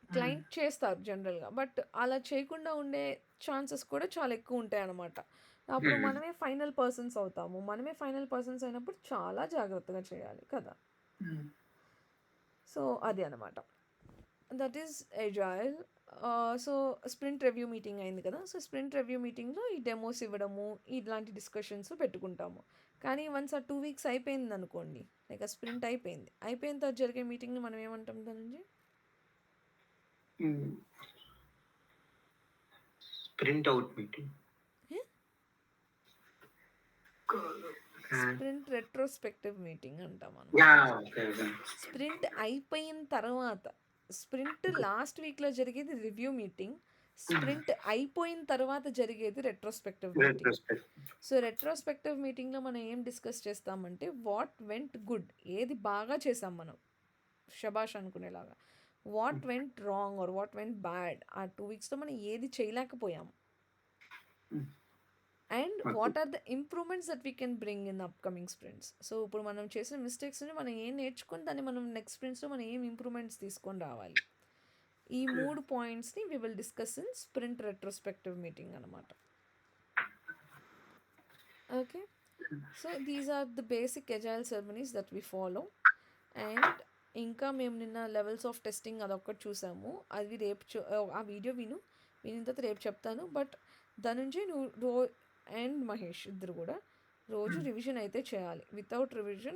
A: క్లయింట్ చేస్తారు జనరల్‌గా. బట్ అలా చేయకుండా ఉండే ఛాన్సెస్ కూడా చాలా ఎక్కువ ఉంటాయన్నమాట. అప్పుడు మనమే ఫైనల్ పర్సన్స్ అవుతాము. మనమే ఫైనల్ పర్సన్స్ అయినప్పుడు చాలా జాగ్రత్తగా చేయాలి కదా! సో అది అనమాట. That is agile. So sprint review meeting అయింది కదా! సో స్ప్రింట్ రివ్యూ మీటింగ్‌లో ఈ డెమోస్ ఇవ్వడము, ఇట్లాంటి డిస్కషన్స్ పెట్టుకుంటాము. కానీ వన్స్ ఆ 2 వీక్స్ అయిపోయిందనుకోండి, లైక్ ఆ స్ప్రింట్ అయిపోయింది. అయిపోయిన తర్వాత జరిగే మీటింగ్‌ని మనం ఏమంటాం Dhananjay?
B: Sprint out meeting.
A: Sprint retrospective meeting అంటాం మనం.
B: ఓకే.
A: స్ప్రింట్ అయిపోయిన తర్వాత స్ప్రింట్ లాస్ట్ వీక్‌లో జరిగేది రివ్యూ మీటింగ్. స్ప్రింట్ అయిపోయిన తర్వాత జరిగేది retrospective meeting.
B: Retrospect.
A: So retrospective మీటింగ్‌లో మనం ఏం డిస్కస్ చేస్తామంటే వాట్ వెంట్ గుడ్, ఏది బాగా చేసాం మనం శభాష్ అనుకునేలాగా. What went wrong or what went bad ఆ 2 వీక్స్‌లో మనం ఏది చేయలేకపోయాము. And what are the improvements that we can bring in upcoming sprints. So ఇప్పుడు మనం చేసిన మిస్టేక్స్ని మనం ఏం నేర్చుకొని దాన్ని మనం నెక్స్ట్ స్ప్రింట్స్లో మనం ఏం ఇంప్రూవ్మెంట్స్ తీసుకొని రావాలి. ఈ 3 పాయింట్స్ని we will discuss in sprint retrospective meeting అనమాట. Okay. So these are the basic agile ceremonies that we follow. And ఇంకా మేము నిన్న లెవెల్స్ ఆఫ్ టెస్టింగ్ అదొక్కటి చూసాము. అది రేపు ఆ వీడియో వినిన తర్వాత రేపు చెప్తాను. బట్ ధనుంజయ్ నువ్వు అండ్ మహేష్ ఇద్దరు కూడా రోజు రివిజన్ అయితే చేయాలి. Without revision